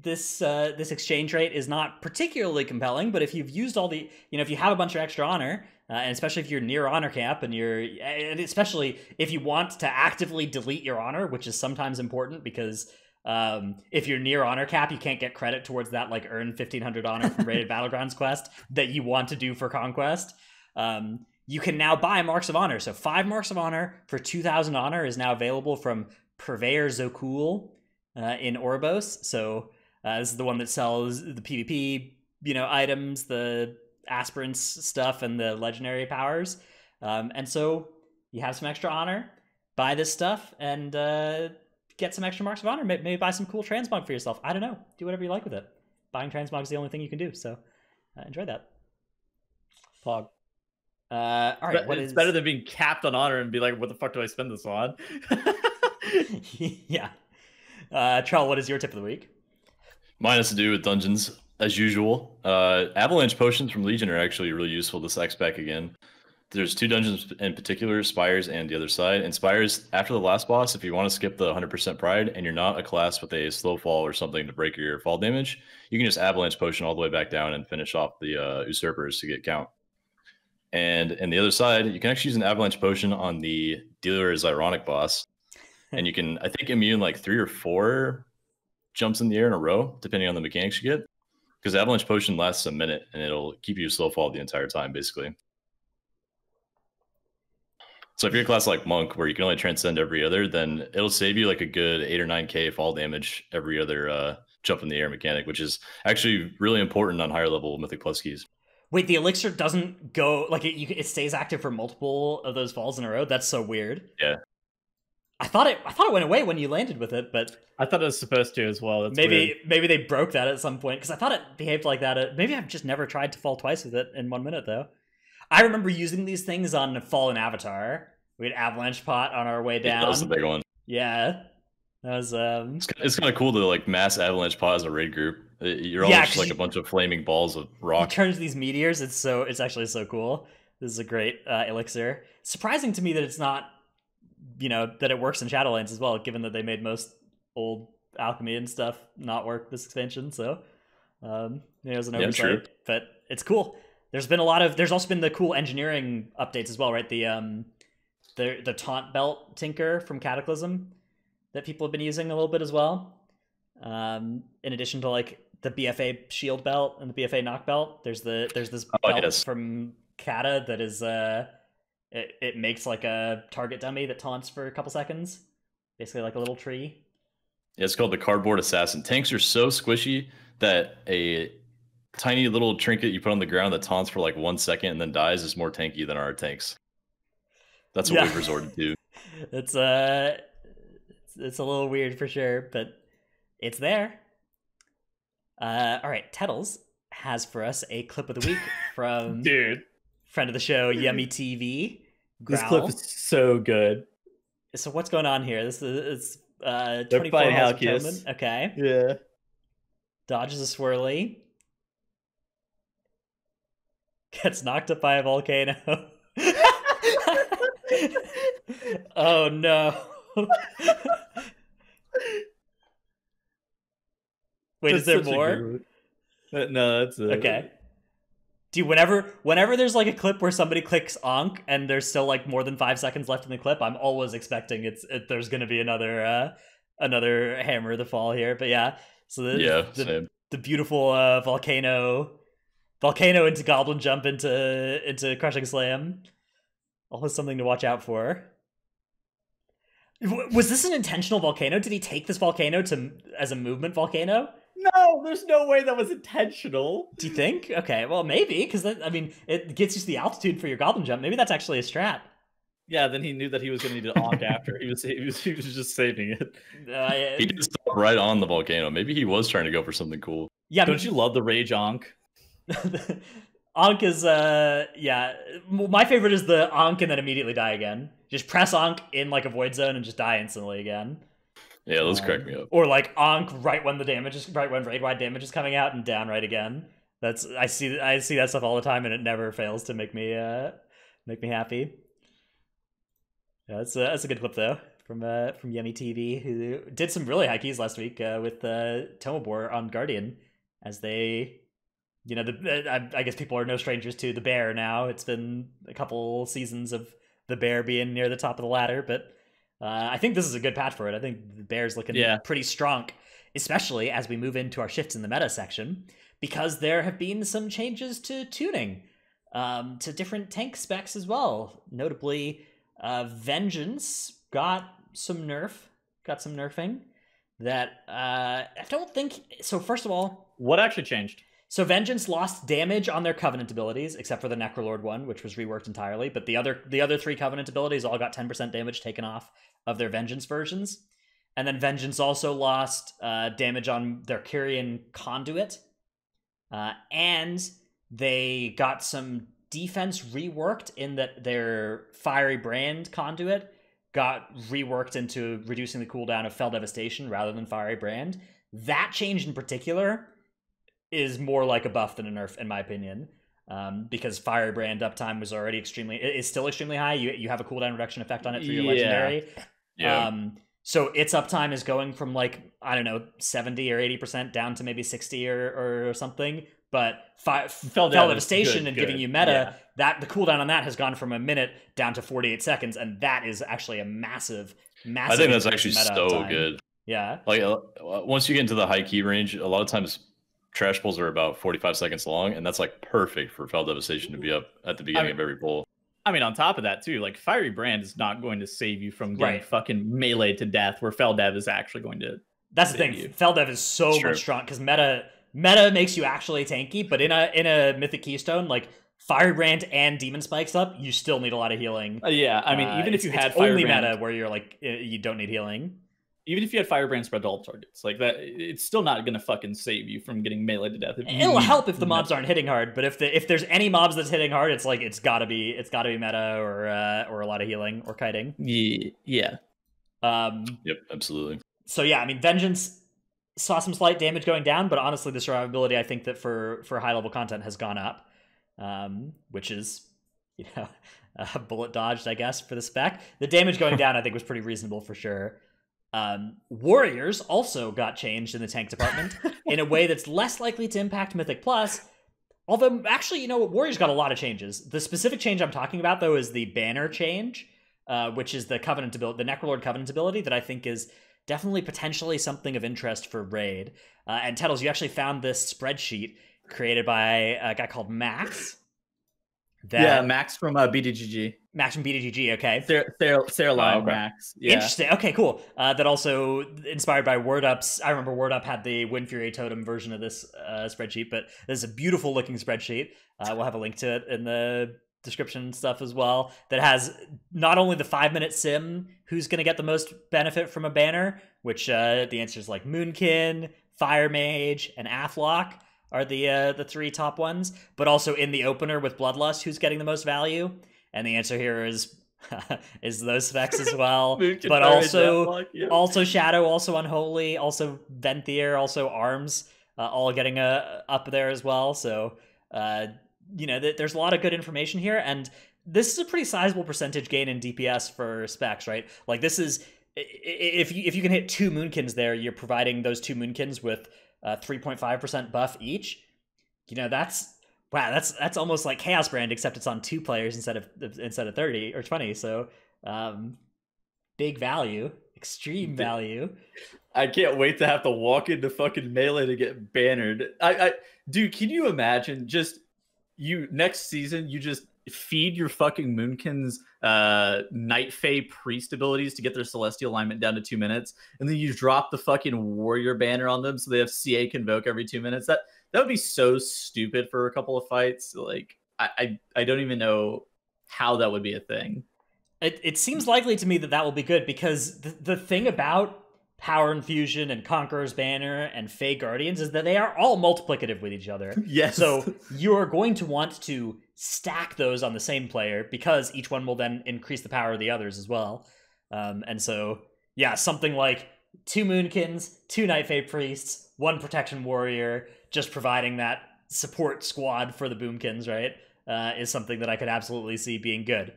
this exchange rate is not particularly compelling, but if you've used all the, if you have a bunch of extra honor, and especially if you're near honor cap and especially if you want to actively delete your honor, which is sometimes important because if you're near honor cap, you can't get credit towards that like earn 1,500 honor from Rated Battlegrounds quest that you want to do for Conquest. You can now buy Marks of Honor. So 5 Marks of Honor for 2,000 honor is now available from Purveyor Zokul in Oribos. So this is the one that sells the PvP, items, the aspirants stuff, and the legendary powers. And so you have some extra honor, buy this stuff, and get some extra Marks of Honor. Maybe buy some cool transmog for yourself. I don't know. Do whatever you like with it. Buying transmog is the only thing you can do. So enjoy that. Pog. All right, it's better than being capped on honor and be like, what the fuck do I spend this on? Yeah. Trell, what is your tip of the week? Mine has to do with dungeons, as usual. Avalanche potions from Legion are actually really useful this X-Pack again. There's 2 dungeons in particular, Spires and the other side. And Spires, after the last boss, if you want to skip the 100% Pride and you're not a class with a slow fall or something to break your fall damage, you can just Avalanche potion all the way back down and finish off the Usurpers to get count. And in the other side, you can actually use an Avalanche potion on the Dealer's Ironic boss. And you can, I think, immune like 3 or 4 jumps in the air in a row, depending on the mechanics you get. Because Avalanche potion lasts a minute, and it'll keep you slow fall the entire time, basically. So if you're a class like Monk, where you can only transcend every other, then it'll save you like a good 8 or 9k fall damage every other jump in the air mechanic, which is actually really important on higher level Mythic Plus keys. Wait, the elixir doesn't go like it stays active for multiple of those falls in a row? That's so weird. Yeah. I thought it went away when you landed with it, but I thought it was supposed to as well. That's maybe weird. They broke that at some point because I thought it behaved like that. Maybe I've just never tried to fall twice with it in 1 minute though. I remember using these things on Fallen Avatar. We had Avalanche Pot on our way down. That was the big one. Yeah, that was. It's kind of cool to like mass Avalanche Pot as a raid group. You're all just like a bunch of flaming balls of rock. It turns these meteors. It's actually so cool. This is a great elixir. Surprising to me that it's not, that it works in Shadowlands as well, given that they made most old alchemy and stuff not work this expansion. So, it was an oversight, but it's cool. There's also been the cool engineering updates as well, right? The taunt belt tinker from Cataclysm that people have been using a little bit as well. In addition to like the BFA shield belt and the BFA knock belt, there's this belt from Kata that is it makes like a target dummy that taunts for a couple seconds, basically like a little tree. Yeah, it's called the Cardboard Assassin. Tanks are so squishy that a tiny little trinket you put on the ground that taunts for like 1 second and then dies is more tanky than our tanks. That's what we've resorted to. It's a little weird for sure, but it's there. All right, Tettles, has for us a clip of the week from Dude, friend of the show, Yummy TV. this Growl. clip is so good. So what's going on here? This is 24 fighting Halls of Halkias. Atonement. Okay. Yeah. Dodges a swirly. Gets knocked up by a volcano. Oh no. Wait, is there more? No, that's it. Okay. Dude, whenever there's like a clip where somebody clicks Onk and there's still like more than 5 seconds left in the clip, I'm always expecting there's gonna be another hammer to fall here. But yeah, so the beautiful volcano into Goblin Jump into Crushing Slam. Always something to watch out for. Was this an intentional volcano? Did he take this volcano as a movement volcano? No, there's no way that was intentional. Do you think? Okay, well, maybe, because it gets you to the altitude for your Goblin Jump. Maybe that's actually a strat. Yeah, then he knew that he was going to need to onk after. He was just saving it. He did stop right on the volcano. Maybe he was trying to go for something cool. Yeah, don't you love the rage onk? Onk is my favorite is the onk and then immediately die again. Just press onk in like a void zone and just die instantly again. Yeah, those crack me up. Or like onk right when raid wide damage is coming out and down right again. I see that stuff all the time and it never fails to make me happy. Yeah, that's a good clip though from Yummy TV, who did some really high keys last week with Tomobor on Guardian, as they, I guess people are no strangers to the bear now. It's been a couple seasons of the bear being near the top of the ladder, but I think this is a good patch for it. I think the bear's looking pretty strong, especially as we move into our shifts in the meta section, because there have been some changes to tuning, to different tank specs as well. Notably, Vengeance got some nerfing that I don't think. So first of all, what actually changed? So Vengeance lost damage on their Covenant abilities, except for the Necrolord one, which was reworked entirely. But the other 3 Covenant abilities all got 10% damage taken off of their Vengeance versions. And then Vengeance also lost damage on their Kyrian Conduit. And they got some defense reworked in that their Fiery Brand Conduit got reworked into reducing the cooldown of Fell Devastation rather than Fiery Brand. That change in particular is more like a buff than a nerf, in my opinion, because Fiery Brand uptime was already is still extremely high. You have a cooldown reduction effect on it for your legendary. Yeah. So its uptime is going from like, I don't know, 70 or 80% down to maybe 60 or something. But Fell Devastation and giving you meta, that the cooldown on that has gone from a minute down to 48 seconds, and that is actually a massive. I think that's actually so uptime. Good. Yeah. Like once you get into the high key range, a lot of times trash pulls are about 45 seconds long, and that's like perfect for Fell Devastation to be up at the beginning of every pull. I mean, on top of that too, like Fiery Brand is not going to save you from getting fucking meleeed to death, where Fell Dev is actually going to. That's the thing. You. Fell Dev is so much strong because meta makes you actually tanky, but in a Mythic Keystone, like Fiery Brand and Demon Spikes up, you still need a lot of healing. Yeah, I mean, even if you had Fiery only Brand, meta where you're like you don't need healing. Even if you had Fiery Brand spread to all targets, like that, it's still not gonna fucking save you from getting meleeed to death. It'll help if the mobs aren't hitting hard, but if there's any mobs that's hitting hard, it's like it's gotta be meta or a lot of healing or kiting. Yeah. Yep, absolutely. So yeah, I mean, Vengeance saw some slight damage going down, but honestly, the survivability I think that for high level content has gone up, which is bullet dodged, I guess, for the spec. The damage going down I think was pretty reasonable for sure. Warriors also got changed in the tank department in a way that's less likely to impact Mythic Plus. Although, actually, Warriors got a lot of changes. The specific change I'm talking about, though, is the banner change, which is the Covenant ability, the Necrolord Covenant ability that I think is definitely potentially something of interest for Raid. And Tettles, you actually found this spreadsheet created by a guy called Max. Max from BDGG. Max from BDGG, okay. Sarah Lyon, Max. Yeah. Interesting. Okay, cool. That also inspired by Word Up's. I remember Word Up had the Wind Fury Totem version of this spreadsheet, but this is a beautiful looking spreadsheet. We'll have a link to it in the description stuff as well. That has not only the 5-minute sim, who's going to get the most benefit from a banner, which the answer is like Moonkin, Fire Mage, and Athlock. are the three top ones, but also in the opener with Bloodlust, who's getting the most value? And the answer here is is those specs as well, but also Shadow, also Unholy, also Venthyr, also Arms, all getting up there as well. So there's a lot of good information here, and this is a pretty sizable percentage gain in DPS for specs, right? Like this is if you can hit 2 Moonkins there, you're providing those 2 Moonkins with 3.5% buff each. That's almost like Chaos Brand, except it's on 2 players instead of 30 or 20. So big value, extreme value. I can't wait to have to walk into fucking Melee to get bannered. Dude, can you imagine just next season you just feed your fucking Moonkins Night Fae Priest abilities to get their Celestial alignment down to 2 minutes, and then you drop the fucking Warrior banner on them so they have CA Convoke every 2 minutes. That would be so stupid for a couple of fights. Like I don't even know how that would be a thing. It seems likely to me that will be good, because the thing about Power Infusion and Conqueror's Banner and Fae Guardians is that they are all multiplicative with each other. Yes. So you're going to want to stack those on the same player, because each one will then increase the power of the others as well. And so, yeah, something like 2 Moonkins, 2 Night Fae Priests, 1 Protection Warrior, just providing that support squad for the Boomkins, right, is something that I could absolutely see being good.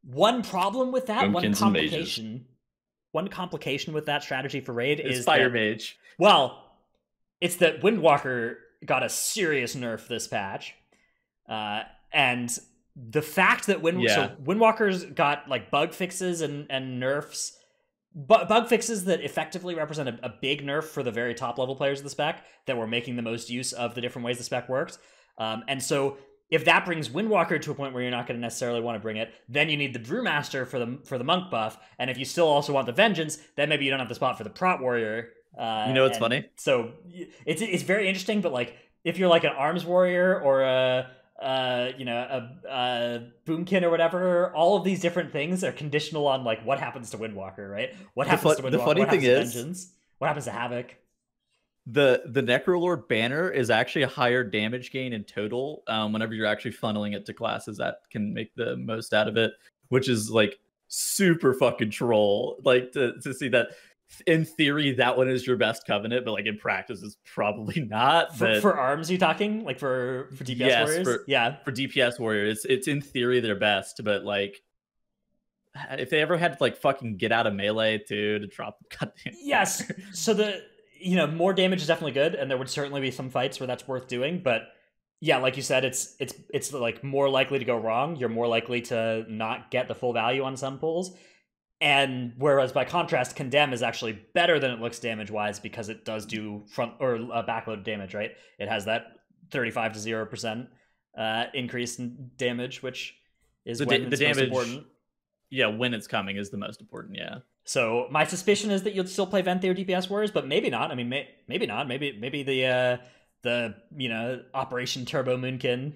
One problem with that, one complication with that strategy for Raid is Fire Mage. Well, it's that Windwalker got a serious nerf this patch. And the fact that Windwalker's got like bug fixes and nerfs, bug fixes that effectively represent a big nerf for the very top level players of the spec that were making the most use of the different ways the spec worked. And so if that brings Windwalker to a point where you're not going to necessarily want to bring it, then you need the Brewmaster for the Monk buff. And if you still also want the Vengeance, then maybe you don't have the spot for the Prot Warrior. What's funny? So it's very interesting, but like if you're like an Arms Warrior or a Boomkin or whatever, all of these different things are conditional on like what happens to Windwalker, right? What happens to Windwalker? The funny thing is, Vengeance? What happens to Havoc? The Necrolord banner is actually a higher damage gain in total whenever you're actually funneling it to classes that can make the most out of it, which is like super fucking troll. Like to see that in theory that one is your best covenant, but like in practice it's probably not. For arms, you talking like for DPS warriors? For DPS warriors, it's in theory their best, but like if they ever had to like fucking get out of melee to drop the goddamn yes banner. So more damage is definitely good, and there would certainly be some fights where that's worth doing, but yeah, like you said, it's like more likely to go wrong. You're more likely to not get the full value on some pulls. And whereas by contrast, Condemn is actually better than it looks damage-wise, because it does do front or backload damage, right? It has that 35 to 0% increase in damage, which is the damage most important. Yeah, when it's coming is the most important, yeah. So my suspicion is that you'll still play Venthyr DPS Warriors, but maybe not. I mean, maybe not. Maybe the Operation Turbo Moonkin,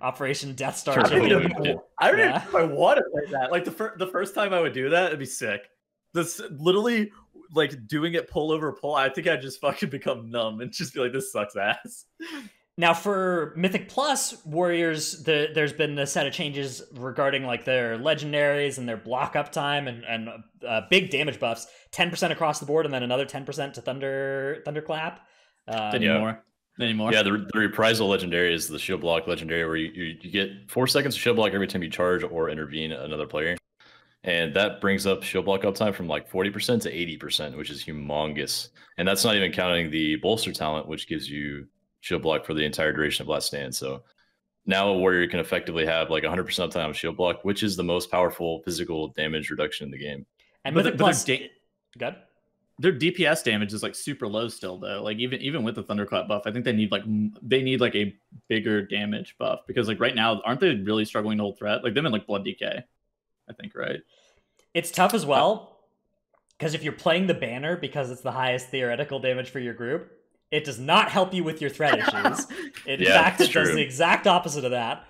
Operation Death Star. I don't even know if I want to play that. Like the first time I would do that, it'd be sick. This literally like doing it pull over pull. I think I'd just fucking become numb and just be like, this sucks ass. Now for Mythic Plus Warriors, there's been a set of changes regarding like their legendaries and their block up time and big damage buffs, 10% across the board, and then another 10% to Thunderclap. Anymore. Yeah, the reprisal legendary is the shield block legendary, where you get 4 seconds of shield block every time you charge or intervene another player. And that brings up shield block uptime from like 40% to 80%, which is humongous. And that's not even counting the bolster talent, which gives you shield block for the entire duration of Last Stand. So now a warrior can effectively have like 100% uptime shield block, which is the most powerful physical damage reduction in the game. And Mythic Plus, good. Their DPS damage is like super low still though. Like even with the Thunderclap buff, I think they need like a bigger damage buff, because like right now, aren't they really struggling to hold threat? Like them in like Blood DK, I think, right? It's tough as well, because if you're playing the banner because it's the highest theoretical damage for your group, it does not help you with your threat issues. In fact, it does the exact opposite of that.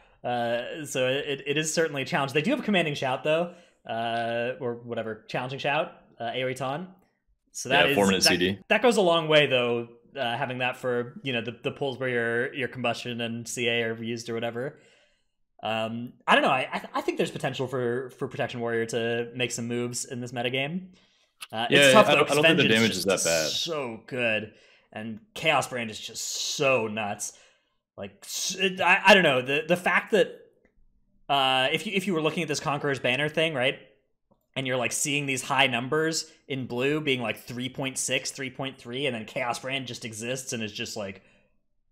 So it is certainly a challenge. They do have a commanding shout though, or whatever, challenging shout, AoE taunt. So that is 4-minute CD. That goes a long way though, having that for the pulls where your combustion and CA are used or whatever. I don't know. I think there's potential for Protection Warrior to make some moves in this metagame. It's tough though because I don't think the Vengeance damage is that bad. So good, and Chaos Brand is just so nuts. Like I don't know the fact that if you were looking at this Conqueror's banner thing, right, and you're like seeing these high numbers in blue being like 3.6, 3.3, and then Chaos Brand just exists and is just like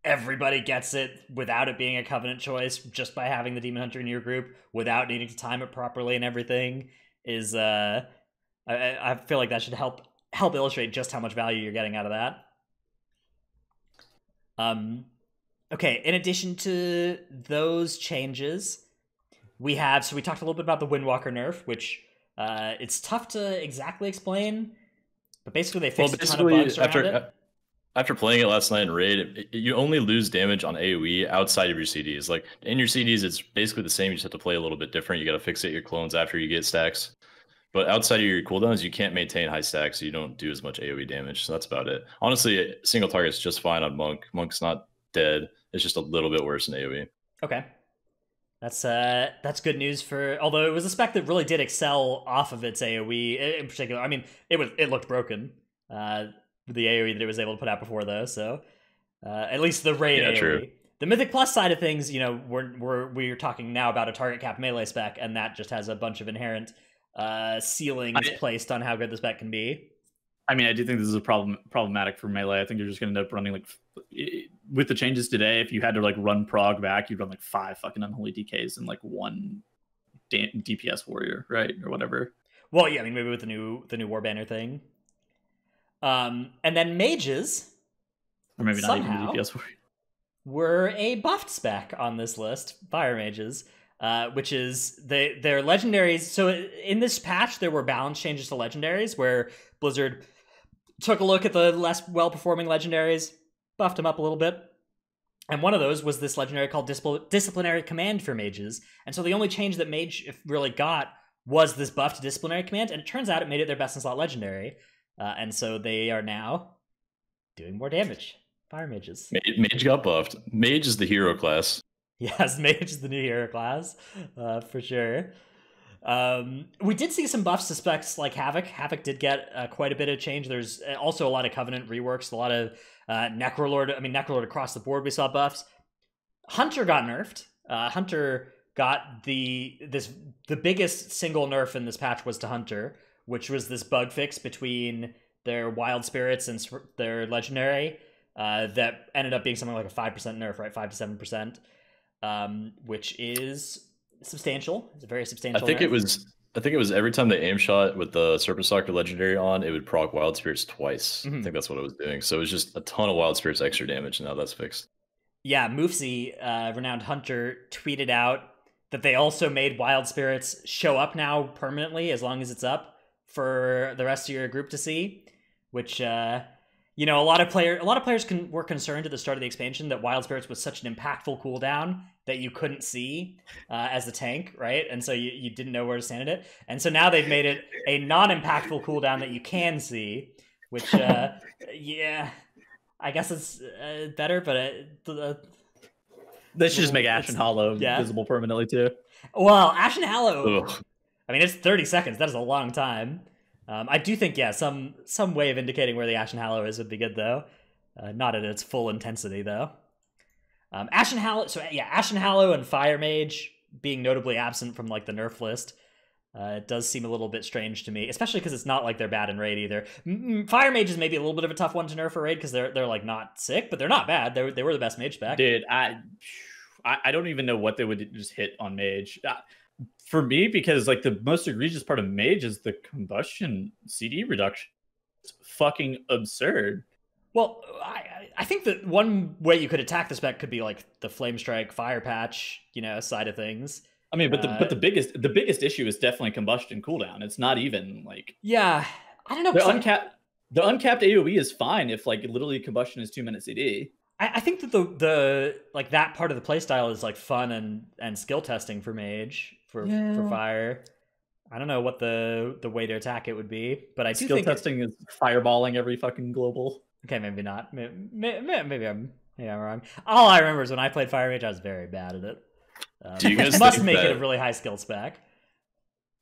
everybody gets it without it being a Covenant choice, just by having the Demon Hunter in your group without needing to time it properly and everything is I feel like that should help illustrate just how much value you're getting out of that. Okay, in addition to those changes, we talked a little bit about the Windwalker nerf, which it's tough to exactly explain, but basically they fixed a ton of bugs around it. After playing it last night in Raid, you only lose damage on AoE outside of your CDs. Like, in your CDs, it's basically the same. You just have to play a little bit different. You got to fixate your clones after you get stacks. But outside of your cooldowns, you can't maintain high stacks, so you don't do as much AoE damage. So that's about it. Honestly, single target's just fine on Monk. Monk's not dead. It's just a little bit worse than AoE. Okay. That's good news for. Although it was a spec that really did excel off of its AoE in particular. I mean, it looked broken. The AoE that it was able to put out before, though. So at least the Raid AoE. True. The Mythic Plus side of things, we're talking now about a target cap melee spec, and that just has a bunch of inherent ceilings placed on how good the spec can be. I mean, I do think this is problematic for melee. I think you're just going to end up running with the changes today. If you had to run prog back, you'd run 5 fucking unholy DKs and 1 DPS warrior, right, or whatever. Well, yeah, I mean maybe with the new war banner thing. And then mages, or maybe not even DPS warrior, were a buffed spec on this list. Fire mages. Which is their legendaries. So in this patch, there were balance changes to legendaries where Blizzard took a look at the less well-performing legendaries, buffed them up a little bit. And one of those was this legendary called Disciplinary Command for mages. And so the only change that mage really got was this buffed Disciplinary Command, and it turns out it made it their best in slot legendary. And so they are now doing more damage. Fire mages. Mage got buffed. Mage is the hero class. Yes, Mage is the new hero class, for sure. We did see some buffs to specs like Havoc. Havoc did get quite a bit of change. There's also a lot of Covenant reworks, a lot of Necrolord. I mean, Necrolord across the board we saw buffs. Hunter got nerfed. Hunter got the biggest single nerf in this patch was to Hunter, which was this bug fix between their Wild Spirits and their Legendary that ended up being something like a 5% nerf, right? 5 to 7%. Which is substantial. It's a very substantial. I think it was every time they aim shot with the Serpent Stalker Legendary on, it would proc Wild Spirits twice. Mm-hmm. I think that's what it was doing. So it was just a ton of Wild Spirits extra damage, and now that's fixed. Yeah, Moofsy, renowned hunter, tweeted out that they also made Wild Spirits show up now permanently as long as it's up for the rest of your group to see, which a lot of players were concerned at the start of the expansion that Wild Spirits was such an impactful cooldown that you couldn't see as the tank, right? And so you didn't know where to stand at it. And so now they've made it a non-impactful cooldown that you can see, which, yeah, I guess it's better, but... they should just make Ashen Hollow visible permanently, too. Well, Ashen Hollow, ugh. I mean, it's 30 seconds. That is a long time. I do think, some way of indicating where the Ashen Hallow is would be good, though. Not at its full intensity, though. Ashen Hallow and Fire Mage being notably absent from, the nerf list. It does seem a little bit strange to me, especially because it's not like they're bad in Raid, either. Fire Mage is maybe a little bit of a tough one to nerf for Raid, because they're not sick, but they're not bad. They were the best Mage spec. Dude, I don't even know what they would just hit on Mage. For me, because the most egregious part of Mage is the combustion CD reduction. It's fucking absurd. Well, I think that one way you could attack the spec could be the Flame Strike, Fire Patch, side of things. I mean, but the biggest issue is definitely combustion cooldown. It's not even yeah, I don't know. The uncapped AoE is fine if literally combustion is 2-minute CD. I think that the that part of the playstyle is fun and skill testing for Mage for Fire. I don't know what the way to attack it would be, but I do skill think testing is fireballing every fucking global. Okay, maybe not. Maybe I'm wrong. All I remember is when I played Fire Mage, I was very bad at it. Do you guys must think make it a that- really high skill spec.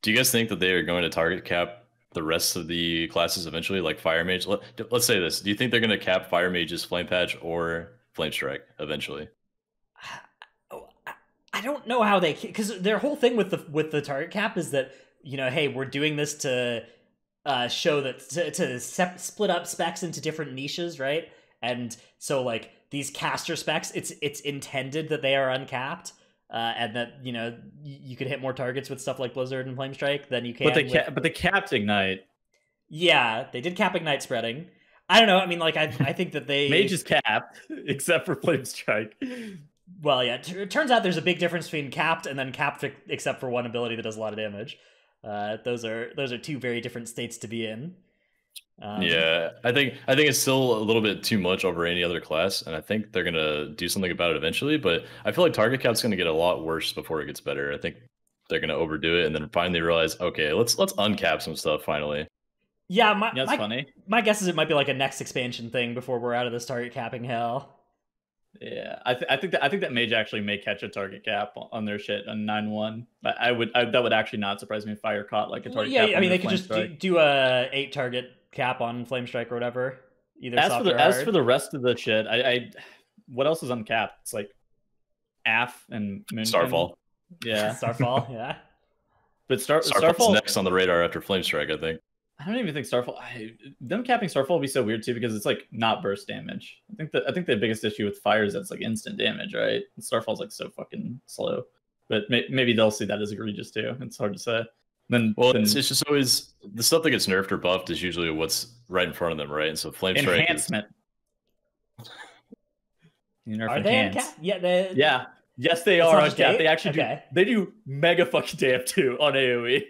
Do you guys think that they are going to target cap the rest of the classes eventually, like Fire Mage? Let's say this. Do you think they're going to cap Fire Mage's Flame Patch or Flame Strike eventually? I don't know how they, because their whole thing with the target cap is that, you know, hey, we're doing this to show that to split up specs into different niches, right? And so like these caster specs, it's intended that they are uncapped. And that, you know, you could hit more targets with stuff like Blizzard and Flame Strike than you can. But they capped Ignite. Yeah, they did cap Ignite spreading. I don't know. I mean, like I think that they Mage is capped except for Flame Strike. Well, yeah. It turns out there's a big difference between capped and then capped except for one ability that does a lot of damage. Those are two very different states to be in. Yeah, I think it's still a little bit too much over any other class, and I think they're gonna do something about it eventually. But I feel like target cap's gonna get a lot worse before it gets better. I think they're gonna overdo it and then finally realize, okay, let's uncap some stuff finally. Yeah, that's funny. My guess is it might be like a next expansion thing before we're out of this target capping hell. Yeah, I think that Mage actually may catch a target cap on their shit on 9-1. But that would actually not surprise me if Fire caught like a target cap. Yeah, I mean they could just strike. do a 8 target cap on Flame Strike or whatever. Either as soft for the or hard. as for the rest of the shit, I what else is uncapped? It's like AF and Moon Starfall. Yeah, Starfall. Yeah, but Starfall's Starfall next on the radar after Flame Strike, I think. I don't even think Starfall. Them capping Starfall would be so weird too because it's like not burst damage. I think the biggest issue with Fire is that it's like instant damage, right? And Starfall's like so fucking slow. But maybe they'll see that as egregious too. It's hard to say. It's just always the stuff that gets nerfed or buffed is usually what's right in front of them, right? And so Flame Strike enhancement. Are they uncapped? Yeah, yeah. Yes, they are uncapped. They actually do. They do mega fucking damn too on AoE.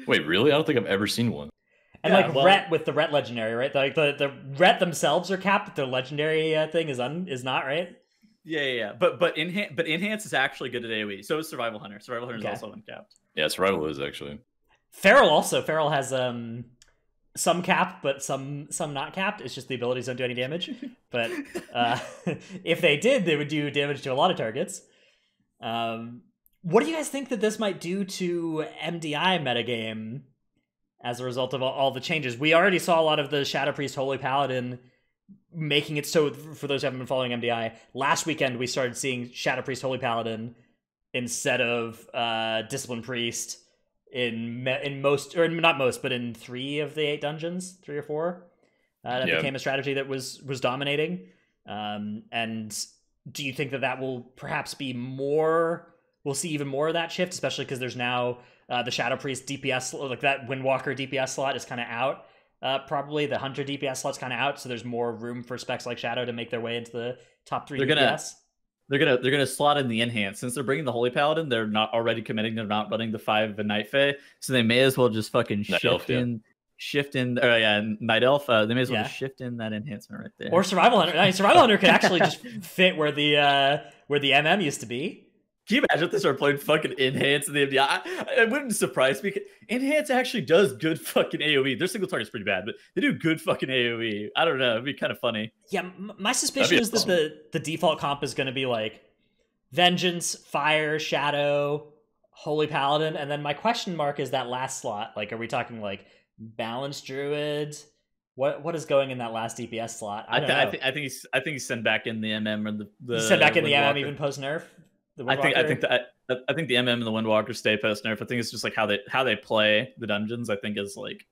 Wait, really? I don't think I've ever seen one. And Ret with the Ret legendary, right? Like the Ret themselves are capped, but their legendary thing is not, right? Yeah. But enhance is actually good at AoE. So is Survival Hunter. Survival Hunter is also uncapped. Yeah, Survival is actually. Feral has some capped, but some not capped. It's just the abilities don't do any damage. But if they did, they would do damage to a lot of targets. What do you guys think that this might do to MDI metagame as a result of all the changes? We already saw a lot of the Shadow Priest Holy Paladin making it so, for those who haven't been following MDI, last weekend we started seeing Shadow Priest Holy Paladin instead of Discipline Priest in most, or not most, but in 3 of the 8 dungeons, 3 or 4. That became a strategy that was dominating. And do you think that will perhaps be more... We'll see even more of that shift, especially because there's now the Shadow Priest DPS, like that Windwalker DPS slot is kind of out. Probably the Hunter DPS slot's kind of out, so there's more room for specs like Shadow to make their way into the top 3 DPS. They're gonna slot in the enhance. Since they're bringing the Holy Paladin, they're not already committing. They're not running the 5 and Night Fae, so they may as well just fucking shift in. Night Elf. They may as well just shift in that enhancement right there. Or Survival Hunter. I mean, Survival Hunter could actually just fit where the MM used to be. Can you imagine if they start playing fucking Enhance in the MDI? It wouldn't surprise me. Enhance actually does good fucking AoE. Their single target's pretty bad, but they do good fucking AoE. I don't know. It'd be kind of funny. Yeah, my suspicion is that the default comp is going to be like Vengeance, Fire, Shadow, Holy Paladin, and then my question mark is that last slot. Like, are we talking like Balanced Druid? What is going in that last DPS slot? I think he's sent back in the MM or the sent back in the MM even post nerf. I think the MM and the Windwalker stay post nerf. I think it's just like how they play the dungeons. I think is like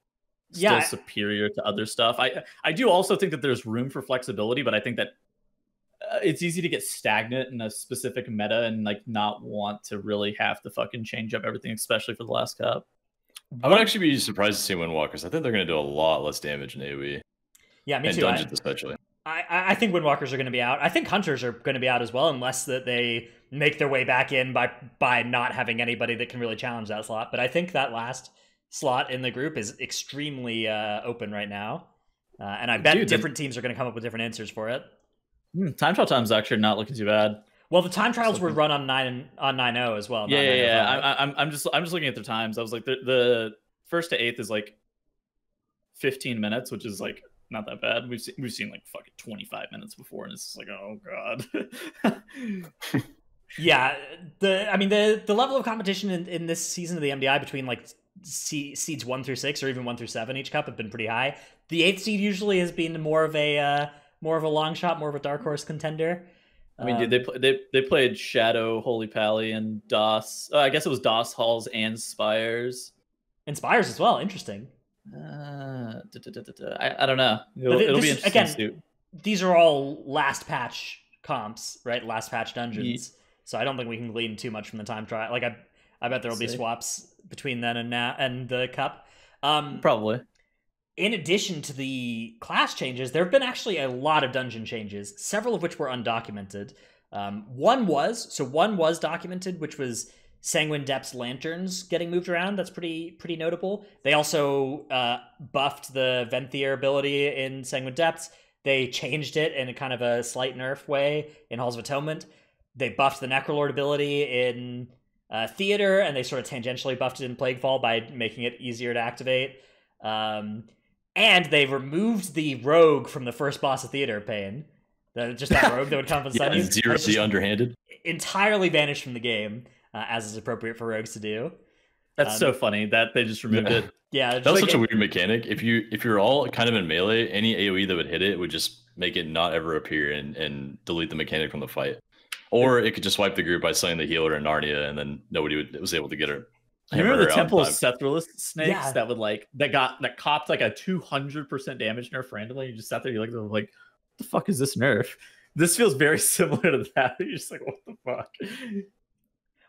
still superior to other stuff. I do also think that there's room for flexibility, but I think that it's easy to get stagnant in a specific meta and like not want to really have to fucking change up everything, especially for the last cup. I would actually be surprised to see Windwalkers. I think they're going to do a lot less damage in AoE. Yeah, me and too. Dungeons especially. I think Windwalkers are going to be out. I think Hunters are going to be out as well, unless that they make their way back in by not having anybody that can really challenge that slot. But I think that last slot in the group is extremely open right now. And I bet different teams are going to come up with different answers for it. Time trial time's actually not looking too bad. Well, the time trials were run on 9.0 as well. Yeah. I'm just looking at their times. I was like, the 1st to 8th is like 15 minutes, which is like not that bad. We've seen like fucking 25 minutes before, and it's just like, oh god. Yeah, the level of competition in this season of the MDI between like seeds 1 through 6 or even 1 through 7 each cup have been pretty high. The 8th seed usually has been more of a long shot, more of a dark horse contender. I mean, they played Shadow, Holy Pally, and DOS. I guess it was DOS Halls and Spires. And Spires as well. Interesting. I don't know. It'll be interesting to see. These are all last patch comps, right? Last patch dungeons. So I don't think we can glean too much from the time trial. Like I bet there will be swaps between then and now and the cup. Probably. In addition to the class changes, there have been actually a lot of dungeon changes, several of which were undocumented. One was documented, which was Sanguine Depths lanterns getting moved around. That's pretty notable. They also buffed the Venthier ability in Sanguine Depths. They changed it in a kind of a slight nerf way in Halls of Atonement. They buffed the Necrolord ability in Theater, and they sort of tangentially buffed it in Plaguefall by making it easier to activate. And they removed the rogue from the first boss of Theater Pain. Just that rogue that would come and stun you. Zero the underhanded. Entirely vanished from the game, as is appropriate for rogues to do. That's so funny that they just removed it. Yeah, that was such a weird mechanic. If you're all kind of in melee, any AoE that would hit it would just make it not ever appear and delete the mechanic from the fight. Or it could just wipe the group by slaying the healer in Narnia, and then nobody was able to get her. You remember the Temple of Sethralus snakes that copped like a 200% damage nerf randomly? You just sat there, you're like, what the fuck is this nerf? This feels very similar to that. You're just like, what the fuck?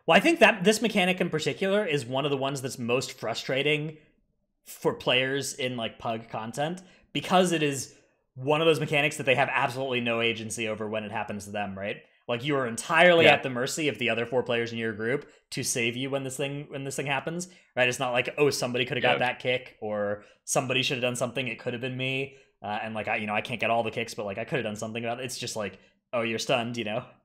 Well, I think that this mechanic in particular is one of the ones that's most frustrating for players in like Pug content, because it is one of those mechanics that they have absolutely no agency over when it happens to them, right? Like, you are entirely at the mercy of the other 4 players in your group to save you when this thing happens, right? It's not like, oh, somebody could have got that kick, or somebody should have done something. It could have been me, and like I can't get all the kicks, but like I could have done something about it. It's just like, oh, you're stunned.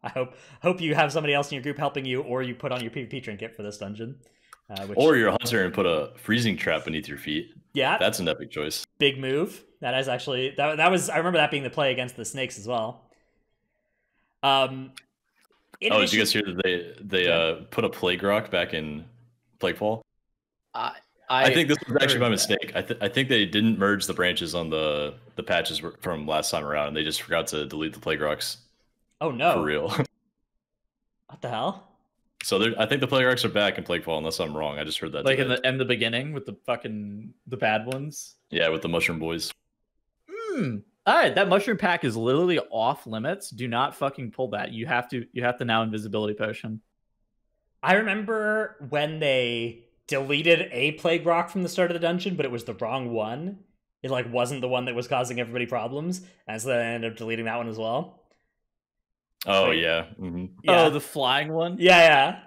I hope you have somebody else in your group helping you, or you put on your PvP trinket for this dungeon. Or you're a hunter and put a freezing trap beneath your feet. Yeah, that's an epic choice. Big move. That is actually that was. I remember that being the play against the snakes as well. Did you guys hear that they put a Plague Rock back in Plaguefall? I think this was actually my mistake. I think they didn't merge the branches on the patches from last time around, and they just forgot to delete the Plague Rocks. Oh no! For real? What the hell? So I think the Plague Rocks are back in Plaguefall, unless I'm wrong. I just heard that. Like in the beginning with the bad ones. Yeah, with the Mushroom Boys. All right, that mushroom pack is literally off limits. Do not fucking pull that. You have to now invisibility potion. I remember when they deleted a Plague Rock from the start of the dungeon, but it was the wrong one. It like wasn't the one that was causing everybody problems, and so they ended up deleting that one as well. Oh yeah. Mm-hmm. Oh, the flying one. Yeah.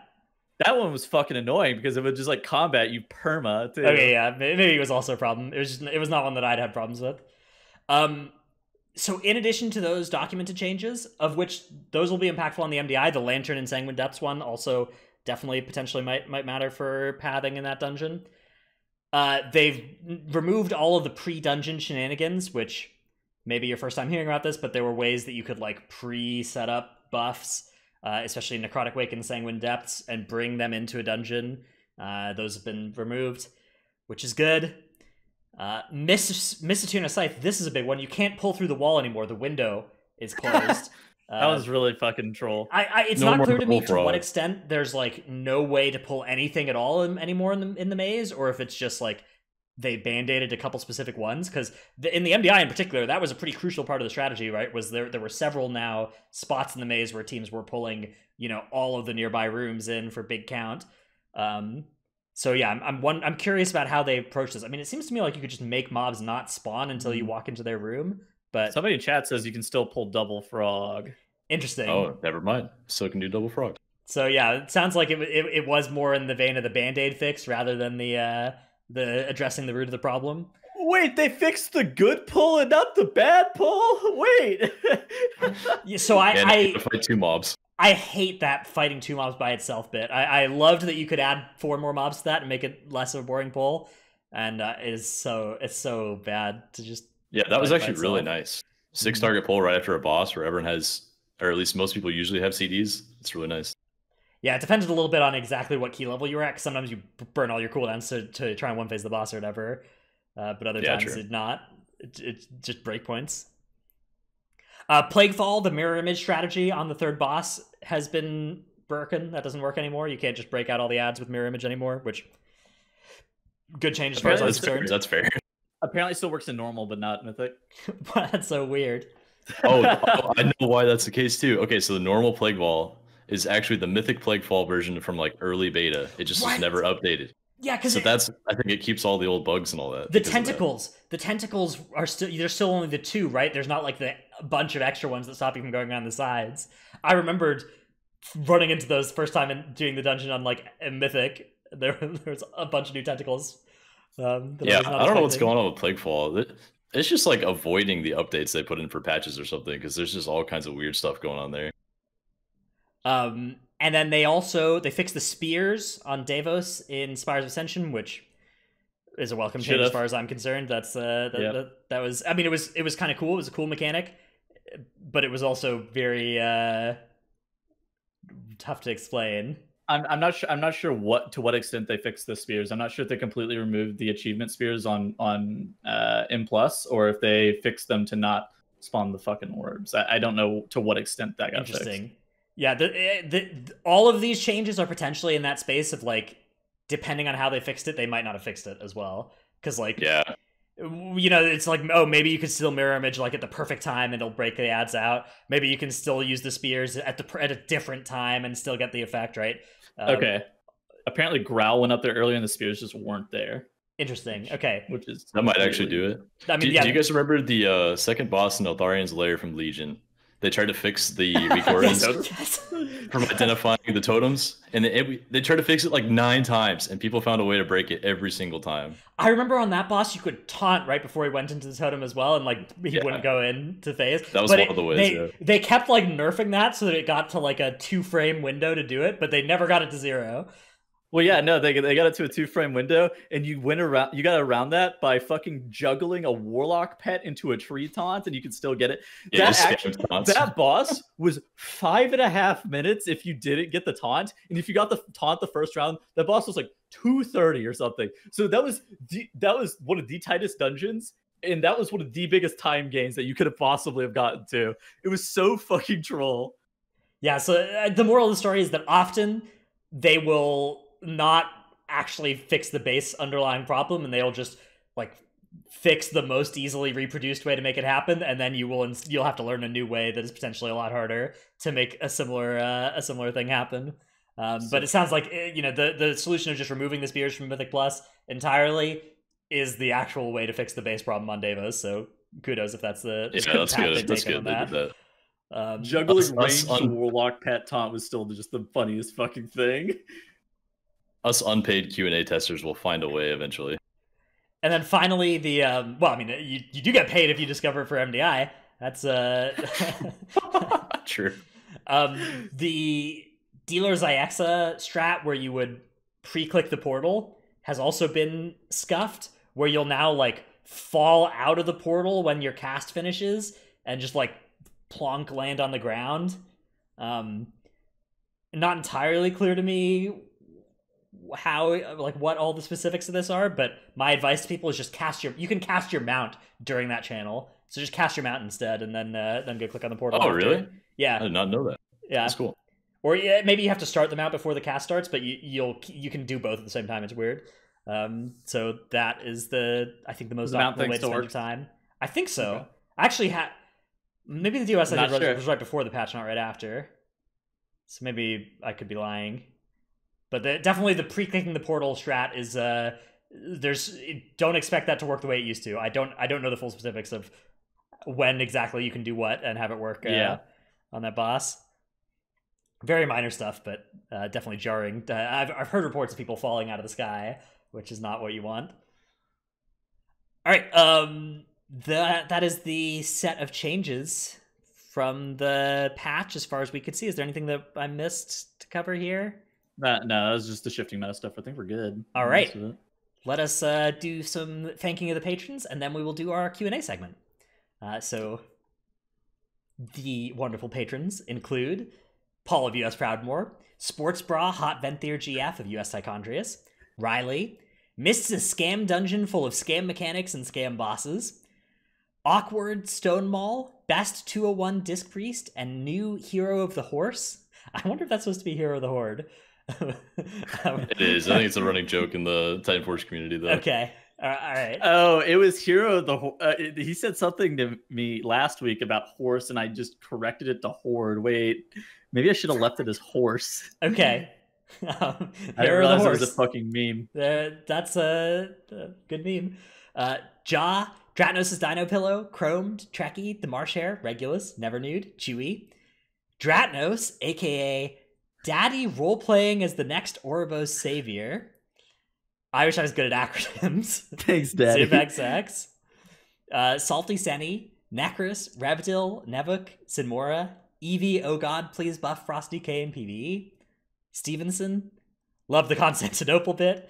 That one was fucking annoying because it would just like combat you perma too. Okay, yeah, maybe it was also a problem. It was not one that I'd had problems with. So in addition to those documented changes, of which those will be impactful on the MDI, the Lantern and Sanguine Depths one also definitely potentially might matter for pathing in that dungeon. They've removed all of the pre-dungeon shenanigans, which maybe your first time hearing about this, but there were ways that you could like pre-set up buffs, especially Necrotic Wake and Sanguine Depths, and bring them into a dungeon. Those have been removed, which is good. Missatuna Scythe, this is a big one. You can't pull through the wall anymore. The window is closed. That was really fucking troll. It's not clear to me to what extent there's like no way to pull anything at all anymore in the maze, or if it's just like they band-aided a couple specific ones. Because in the MDI in particular, that was a pretty crucial part of the strategy, right? Was there were several now spots in the maze where teams were pulling, all of the nearby rooms in for big count. So yeah, I'm curious about how they approach this. I mean, it seems to me like you could just make mobs not spawn until you walk into their room. But somebody in chat says you can still pull double frog. Interesting. Oh, never mind. Still can do double frog. So yeah, it sounds like it was more in the vein of the Band-Aid fix rather than the addressing the root of the problem. Wait, they fixed the good pull and not the bad pull? Wait. So I fight 2 mobs. I hate that fighting 2 mobs by itself bit. I loved that you could add 4 more mobs to that and make it less of a boring pull. And it's so bad to just Yeah, that was by actually really itself. nice. 6 target pull right after a boss where everyone has, or at least most people usually have CDs. It's really nice. Yeah, it depended a little bit on exactly what key level you were at. 'Cause sometimes you burn all your cooldowns to try and one phase the boss or whatever, but other Yeah, times true. it's not. It's just breakpoints. Plaguefall, the mirror image strategy on the third boss, has been broken. That doesn't work anymore. You can't just break out all the ads with mirror image anymore, which good change as far as I'm concerned. That's fair. Apparently, it still works in normal, but not mythic. That's so weird. Oh, I know why that's the case too. Okay, so the normal Plague Ball is actually the mythic Plague Fall version from like early beta. It just was never updated. Yeah, because so that's I think it keeps all the old bugs and all that. The tentacles are still, there's still only the two, right? There's not like the bunch of extra ones that stop you from going around the sides. I remembered running into those first time and doing the dungeon on like a mythic. There's a bunch of new tentacles. Yeah, I don't know what's going on with Plague Fall. It's just like avoiding the updates they put in for patches or something, because there's just all kinds of weird stuff going on there. And then they fixed the spears on Davos in Spires of Ascension, which is a welcome change as far as I'm concerned. That's that was, I mean, it was kind of cool. It was a cool mechanic, but it was also very tough to explain. I'm not sure. I'm not sure to what extent they fixed the spears. I'm not sure if they completely removed the achievement spears on M+, or if they fixed them to not spawn the fucking orbs. I don't know to what extent that got interesting. Fixed. Yeah, all of these changes are potentially in that space of like, depending on how they fixed it, they might not have fixed it as well. Because like, you know, it's like, oh, maybe you could still mirror image like at the perfect time and it'll break the ads out. Maybe you can still use the spears at a different time and still get the effect, right? Okay. Apparently Growl went up there earlier and the spears just weren't there. Interesting. Okay. That might actually do it. I mean, do you guys remember the second boss in Eltharian's Lair from Legion? They tried to fix the weak organs from identifying the totems, and they tried to fix it like 9 times, and people found a way to break it every single time. I remember on that boss you could taunt right before he went into the totem as well, and like he wouldn't go into phase. That was one of the ways. They kept like nerfing that so that it got to like a 2-frame window to do it, but they never got it to 0. Well, yeah, no, they got it to a 2-frame window, and you got around that by fucking juggling a warlock pet into a tree taunt, and you can still get it. Yeah, that boss was 5.5 minutes if you didn't get the taunt, and if you got the taunt the first round, that boss was like 2:30 or something. So that was one of the tightest dungeons, and that was one of the biggest time gains that you could have possibly have gotten to. It was so fucking troll. Yeah. So the moral of the story is that often they will not actually fix the base underlying problem, and they'll just like fix the most easily reproduced way to make it happen, and then you'll have to learn a new way that is potentially a lot harder to make a similar thing happen. But it sounds like, you know, the solution of just removing the spears from Mythic Plus entirely is the actual way to fix the base problem on Davos. So kudos if that's the that's good. That's good. They did that. Juggling ranged warlock pet taunt was still just the funniest fucking thing. Us unpaid Q&A testers will find a way eventually. And then finally, the well, I mean, you do get paid if you discover it for MDI. That's true. The Dealer Zyxa strat, where you would pre-click the portal, has also been scuffed, where you'll now like fall out of the portal when your cast finishes and just like plonk land on the ground. Not entirely clear to me how, like, what all the specifics of this are, but my advice to people is just you can cast your mount during that channel, so just cast your mount instead, and then go click on the portal. Oh, really? Yeah, I did not know that. Yeah, that's cool. Or yeah, maybe you have to start the mount before the cast starts, but you can do both at the same time. It's weird. So that is I think the most optimal way to spend your time. I think so. Okay. I actually maybe the DOS I did was right before the patch, not right after. So maybe I could be lying. But definitely the pre-clicking the portal strat is don't expect that to work the way it used to. I don't know the full specifics of when exactly you can do what and have it work on that boss. Very minor stuff, but definitely jarring. I've heard reports of people falling out of the sky, which is not what you want. All right, that is the set of changes from the patch as far as we could see. Is there anything that I missed to cover here? No, that was just the shifting meta stuff. I think we're good. All right. let us do some thanking of the patrons, and then we will do our Q&A segment. So the wonderful patrons include Paul of US Proudmore, Sports Bra Hot Venthier GF of US Tichondrius, Riley, Missed a Scam Dungeon full of scam mechanics and scam bosses, Awkward Stonemall, Best 201 Disc Priest, and new Hero of the Horse. I wonder if that's supposed to be Hero of the Horde. It is. I think it's a running joke in the Titanforge community, though. Okay. All right. Oh, it was Hero of the he said something to me last week about horse, and I just corrected it to horde. Wait, maybe I should have left it as horse. Okay. I Hero of the realized it Horse. was a fucking meme. That's a good meme. Jaw, Dratnos' Dino Pillow, Chromed, Trekkie, the Marsh Hare, Regulus, Never Nude, Chewy, Dratnos, aka Daddy role-playing as the next Ouroboros savior. I wish I was good at acronyms. Thanks, Daddy. ZibXX. Salty Senny, Necros, Revdil, Nevuk, Sinmora, Eevee, oh god, please buff Frosty K in PvE. Stevenson, love the Constantinople bit.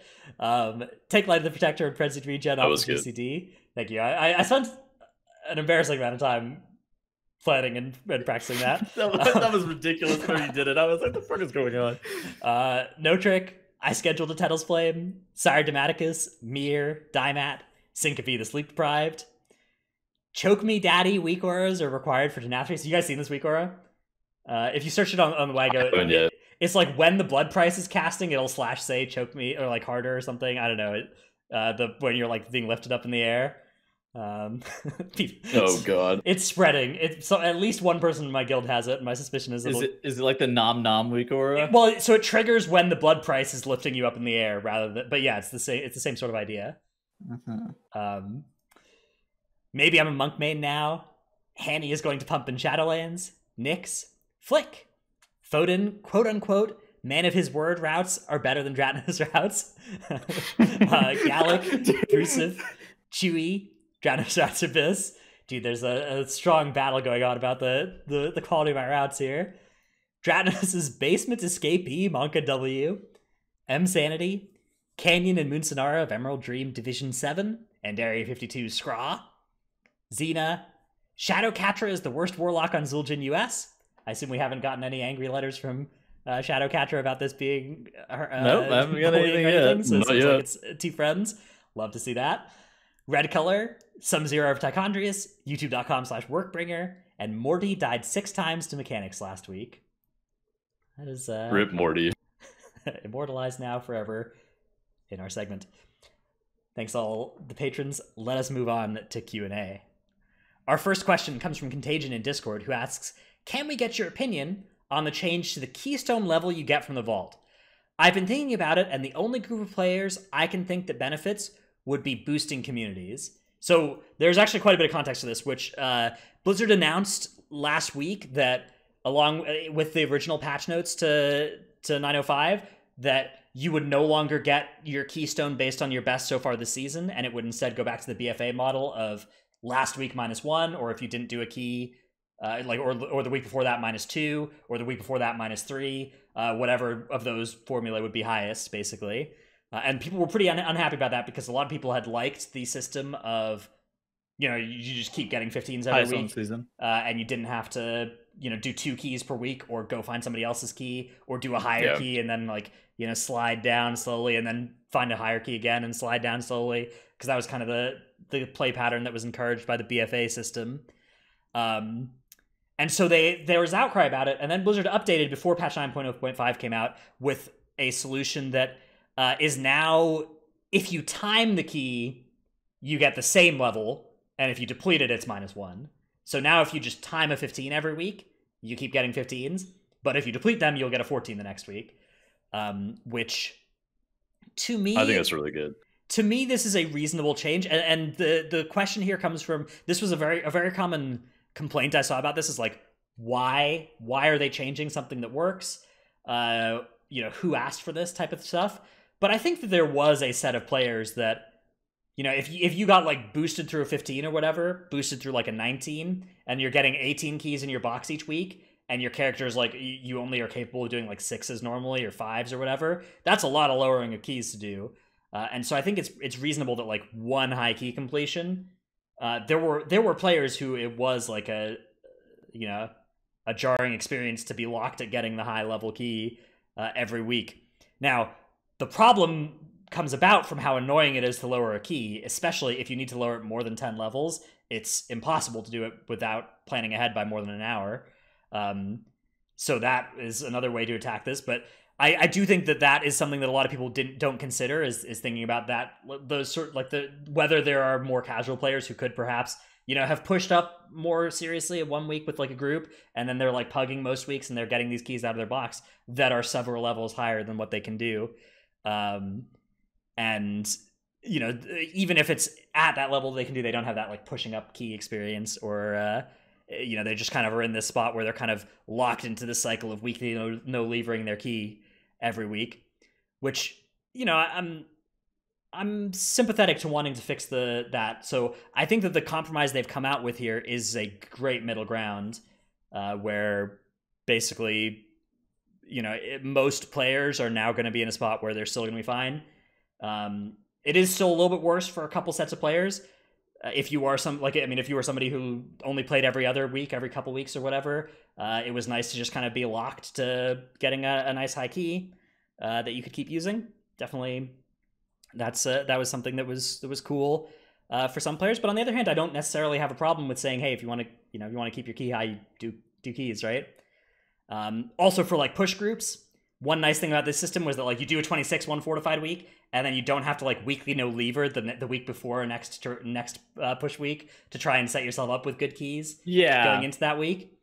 Take Light of the Protector and Frenzied Regen off of GCD. Thank you. I spent an embarrassing amount of time planning and practicing that. that was ridiculous when you did it. I was like, what the fuck is going on? No Trick, I scheduled a Tettle's Flame, Sire Dematicus, Mir, Dimat, Syncope the Sleep Deprived. Choke Me Daddy weak auras are required for Denathrius. You guys seen this weak aura? If you search it on the Wago, it's like when the blood price is casting, it'll / say choke me or like harder or something. I don't know. When you're like being lifted up in the air. Oh god, it's spreading. So at least one person in my guild has it. My suspicion is it like the nom weak aura? Well, so it triggers when the blood price is lifting you up in the air rather than. But yeah, it's the same. It's the same sort of idea. Maybe I'm a monk main now. Hanny is going to pump in Shadowlands. Nyx, Flick, Foden, quote unquote, man of his word routes are better than Dratnos routes. Gallic, Drusive, Chewy, Dratnos routes Abyss. Dude, there's a strong battle going on about the quality of my routes here. Dratnos' Basement Escapee, Monka W, M Sanity, Canyon and Moonsonara of Emerald Dream Division 7, and Area 52 Scraw. Xena, Shadowcatra is the worst warlock on Zul'jin US. I assume we haven't gotten any angry letters from Shadowcatra about this being nope, I haven't got anything yet. So it seems like it's two friends. Love to see that. Red Color, Some Zero of Tichondrius, youtube.com/workbringer, and Morty died 6 times to mechanics last week. That is Rip Morty. Immortalized now forever in our segment. Thanks all the patrons. Let us move on to Q&A. Our first question comes from Contagion in Discord, who asks, can we get your opinion on the change to the keystone level you get from the vault? I've been thinking about it, and the only group of players I can think that benefits would be boosting communities. So there's actually quite a bit of context to this, which Blizzard announced last week that along with the original patch notes to 905, that you would no longer get your keystone based on your best so far this season, and it would instead go back to the BFA model of last week -1, or if you didn't do a key, or the week before that -2, or the week before that -3, whatever of those formula would be highest, basically. And people were pretty unhappy about that because a lot of people had liked the system of, you just keep getting 15s every week, and you didn't have to, do 2 keys per week or go find somebody else's key or do a higher key and then slide down slowly and then find a higher key again and slide down slowly, because that was kind of the play pattern that was encouraged by the BFA system. And so there was outcry about it, and then Blizzard updated before patch 9.0.5 came out with a solution that is now, if you time the key, you get the same level, and if you deplete it, it's -1. So now if you just time a 15 every week, you keep getting 15s, but if you deplete them, you'll get a 14 the next week. Which, to me, I think that's really good. To me, this is a reasonable change, and the question here comes from, this was a very common complaint I saw about this, is like, why are they changing something that works? Who asked for this type of stuff? But I think that there was a set of players that, if you got like boosted through a 15 or whatever, boosted through like a 19, and you're getting 18 keys in your box each week, and your character is like, you only are capable of doing like 6s normally or 5s or whatever, that's a lot of lowering of keys to do. And so I think it's reasonable that like one high key completion. There were players who it was like a jarring experience to be locked at getting the high level key every week. Now, the problem comes about from how annoying it is to lower a key, especially if you need to lower it more than 10 levels. It's impossible to do it without planning ahead by more than an hour. So that is another way to attack this. But I do think that is something that a lot of people don't consider is thinking about that. Those sort like whether there are more casual players who could perhaps have pushed up more seriously at 1 week with like a group, and then they're like pugging most weeks and they're getting these keys out of their box that are several levels higher than what they can do. And even if it's at that level they can do, they don't have that like pushing up key experience, or they just kind of are in this spot where they're kind of locked into this cycle of weekly no levering their key every week, which I'm sympathetic to wanting to fix that. So I think that the compromise they've come out with here is a great middle ground, where basically, most players are now going to be in a spot where they're still going to be fine. It is still a little bit worse for a couple sets of players. If you are if you were somebody who only played every other week, every couple weeks or whatever, it was nice to just kind of be locked to getting a nice high key that you could keep using. Definitely. That was something that was cool for some players, but on the other hand, I don't necessarily have a problem with saying, hey, if you want to keep your key high, you do keys, right? Also for like push groups, one nice thing about this system was that like you do a 26 one fortified week, and then you don't have to like weekly no lever the week before next push week to try and set yourself up with good keys. Yeah, going into that week.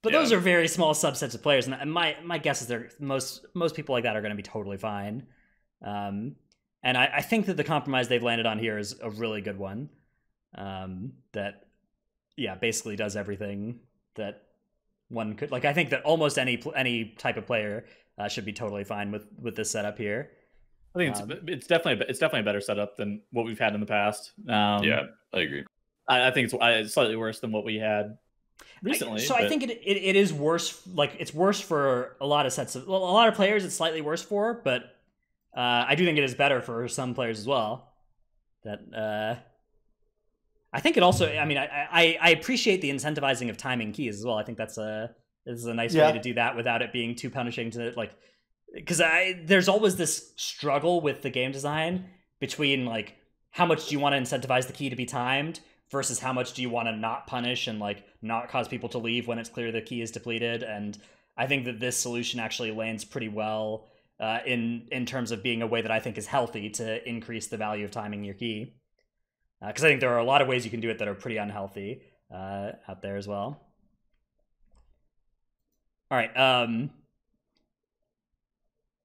But those are very small subsets of players, and my guess is most people like that are going to be totally fine. And I think that the compromise they've landed on here is a really good one. That, basically does everything that one could. Like, I think that almost any type of player should be totally fine with this setup here. I think it's definitely a better setup than what we've had in the past. Yeah, I agree. I think it's slightly worse than what we had recently. I think it is worse. Like, it's worse for a lot of sets of a lot of players. It's slightly worse for, but I do think it is better for some players as well. That I think it also. I mean, I appreciate the incentivizing of timing keys as well. I think this is a nice way to do that without it being too punishing to like. Because there's always this struggle with the game design between like how much do you want to incentivize the key to be timed versus how much do you want to not punish and like not cause people to leave when it's clear the key is depleted. And I think that this solution actually lands pretty well in terms of being a way that I think is healthy to increase the value of timing your key. Because I think there are a lot of ways you can do it that are pretty unhealthy out there as well. All right.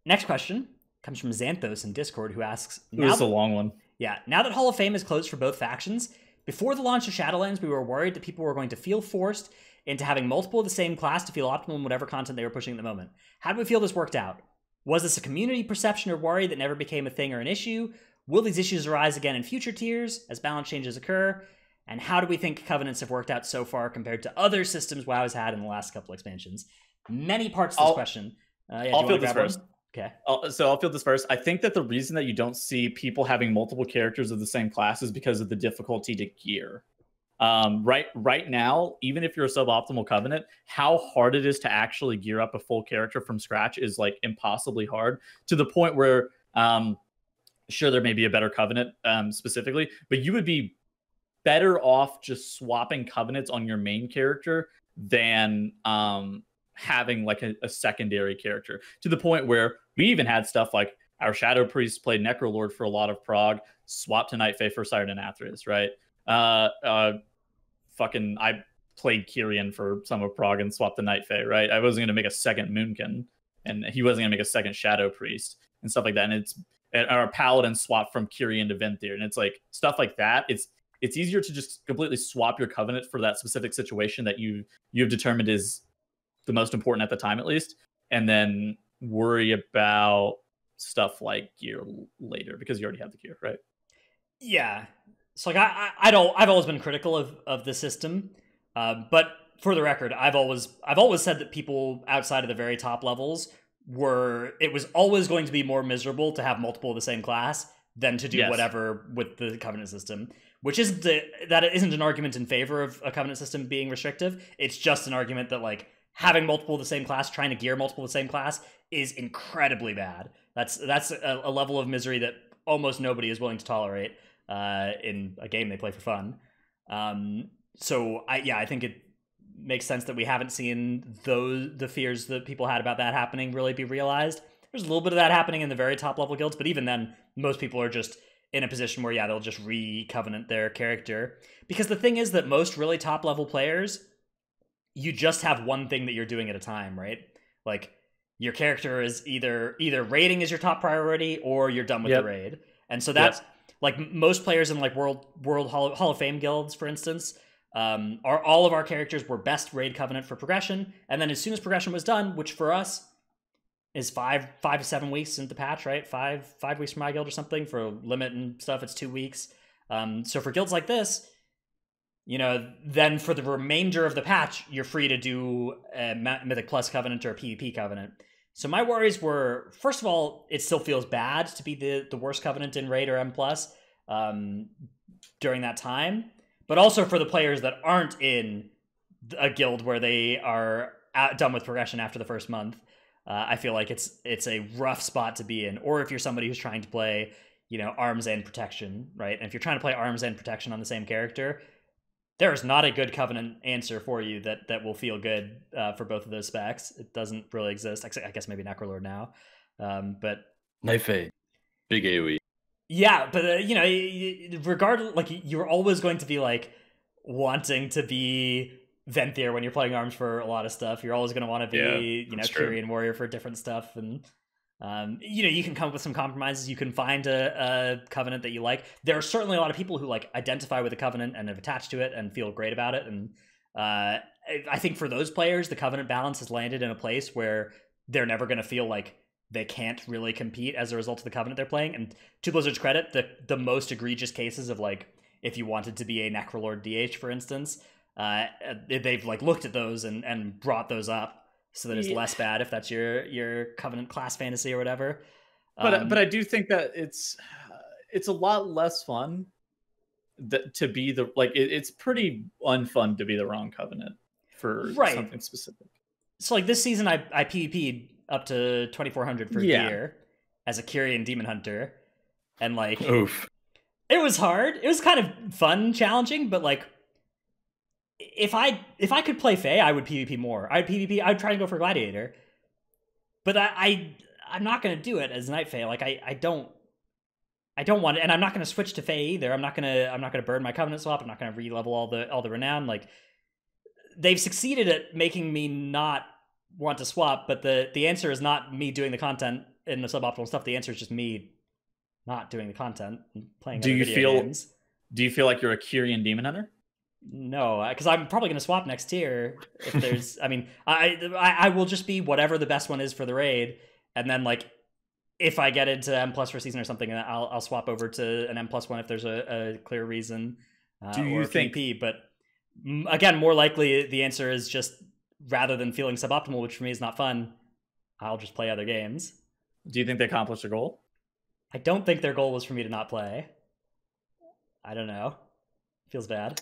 Next question comes from Xanthos in Discord, who asks... This is a long one. Yeah. Now that Hall of Fame is closed for both factions, before the launch of Shadowlands, we were worried that people were going to feel forced into having multiple of the same class to feel optimal in whatever content they were pushing at the moment. How do we feel this worked out? Was this a community perception or worry that never became a thing or an issue? Will these issues arise again in future tiers as balance changes occur? And how do we think Covenants have worked out so far compared to other systems WoW has had in the last couple expansions? Many parts to this question. I'll field this first. Okay. So I'll field this first. I think that the reason that you don't see people having multiple characters of the same class is because of the difficulty to gear. Right now, even if you're a suboptimal Covenant, how hard it is to actually gear up a full character from scratch is like impossibly hard, to the point where sure, there may be a better Covenant specifically, but you would be better off just swapping Covenants on your main character than having like a secondary character, to the point where we even had stuff like our Shadow Priest played Necrolord for a lot of prog, swapped to Night Fae for Siren and Athreus, right? I played Kyrian for some of prog and swapped the Night Fae, right? I wasn't going to make a second Moonkin, and he wasn't going to make a second Shadow Priest and stuff like that. And our Paladin swapped from Kyrian to Venthyr, and it's like stuff like that. It's easier to just completely swap your Covenant for that specific situation that you've determined is the most important at the time, at least, and then worry about stuff like gear later because you already have the gear, right? Yeah. So like I've always been critical of the system, but for the record, I've always said that people outside of the very top levels it was always going to be more miserable to have multiple of the same class than to do Yes. whatever with the Covenant system. Which isn't that isn't an argument in favor of a Covenant system being restrictive. It's just an argument that like having multiple of the same class, trying to gear multiple of the same class, is incredibly bad. That's a level of misery that almost nobody is willing to tolerate in a game they play for fun. So I think it makes sense that we haven't seen the fears that people had about that happening really be realized. There's a little bit of that happening in the very top level guilds, but even then, most people are just in a position where, they'll just re-covenant their character. Because the thing is that most really top level players, you just have one thing that you're doing at a time, right? Like, your character is either raiding is your top priority, or you're done with the raid. And so that's, like, most players in, like, World Hall of Fame guilds, for instance, all of our characters were best raid covenant for progression, and then as soon as progression was done, which for us is 5 to 7 weeks into the patch, right? 5 weeks for my guild or something. For limit and stuff, it's 2 weeks. So for guilds like this, then for the remainder of the patch, you're free to do a Mythic Plus Covenant or a PvP Covenant. So my worries were, first of all, it still feels bad to be the worst Covenant in Raid or M+, during that time. But also for the players that aren't in a guild where they are done with progression after the first month. I feel like it's a rough spot to be in. Or if you're somebody who's trying to play, Arms and Protection, right? And if you're trying to play Arms and Protection on the same character, there is not a good Covenant answer for you that will feel good for both of those specs. It doesn't really exist. I guess maybe Necrolord now. But Knife Fade. Big AoE. Yeah, but regardless, like, you're always going to be like wanting to be Venthyr when you're playing Arms for a lot of stuff. You're always going to want to be, Kyrian Warrior for different stuff, and you can come up with some compromises. You can find a Covenant that you like. There are certainly a lot of people who like identify with the Covenant and have attached to it and feel great about it. And I think for those players, the Covenant balance has landed in a place where they're never going to feel like they can't really compete as a result of the Covenant they're playing. And to Blizzard's credit, the most egregious cases of like, if you wanted to be a Necrolord DH, for instance, they've like looked at those and brought those up so that it's less bad if that's your Covenant class fantasy or whatever. But I do think that it's a lot less fun to be it's pretty unfun to be the wrong Covenant for something specific. So like this season, I PvP'd up to 2400 for gear as a Kyrian Demon Hunter, and like, oof, it was hard. It was kind of fun, challenging, but like, if I could play Fae, I would PvP more. I'd try to go for Gladiator, but I'm not gonna do it as Night Fae. Like I don't want it, and I'm not gonna switch to Fae either. I'm not gonna burn my Covenant swap. I'm not gonna re-level all the renown. Like, they've succeeded at making me not want to swap, but the answer is not me doing the content in the suboptimal stuff. The answer is just me not doing the content and playing other video games. Do you feel like you're a Kyrian Demon Hunter? No, because I'm probably going to swap next tier if there's. I mean, I will just be whatever the best one is for the raid, and then like, if I get into M+ for season or something, I'll swap over to an M+ one if there's a clear reason. Do you think? PP, but again, more likely the answer is just, rather than feeling suboptimal, which for me is not fun, I'll just play other games. Do you think they accomplished their goal? I don't think their goal was for me to not play. I don't know. Feels bad.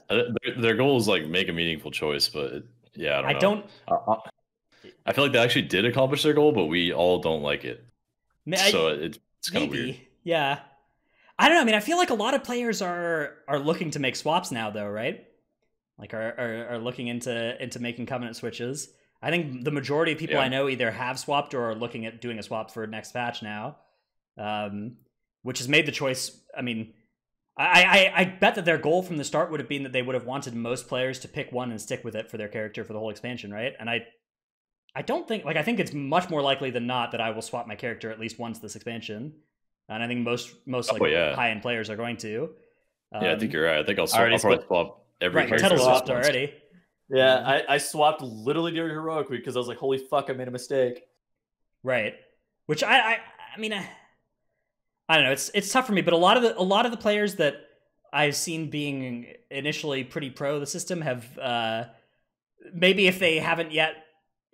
Their goal is like make a meaningful choice, but I don't know. I feel like they actually did accomplish their goal, but we all don't like it. So it's kind of weird. Yeah. I don't know. I mean, I feel like a lot of players are looking to make swaps now, though, right? Like are looking into making Covenant switches. I think the majority of people I know either have swapped or are looking at doing a swap for next patch now, which has made the choice. I mean, I bet that their goal from the start would have been that they would have wanted most players to pick one and stick with it for their character for the whole expansion, right? And I don't think, like, I think it's much more likely than not that I will swap my character at least once this expansion, and I think most high-end players are going to. I think you're right. I think I'll probably swap. Every Tettle swapped already. Yeah, I swapped literally during Heroic Week because I was like, holy fuck, I made a mistake. Right. Which I mean, I don't know. It's tough for me, but a lot of the players that I've seen being initially pretty pro the system have maybe if they haven't yet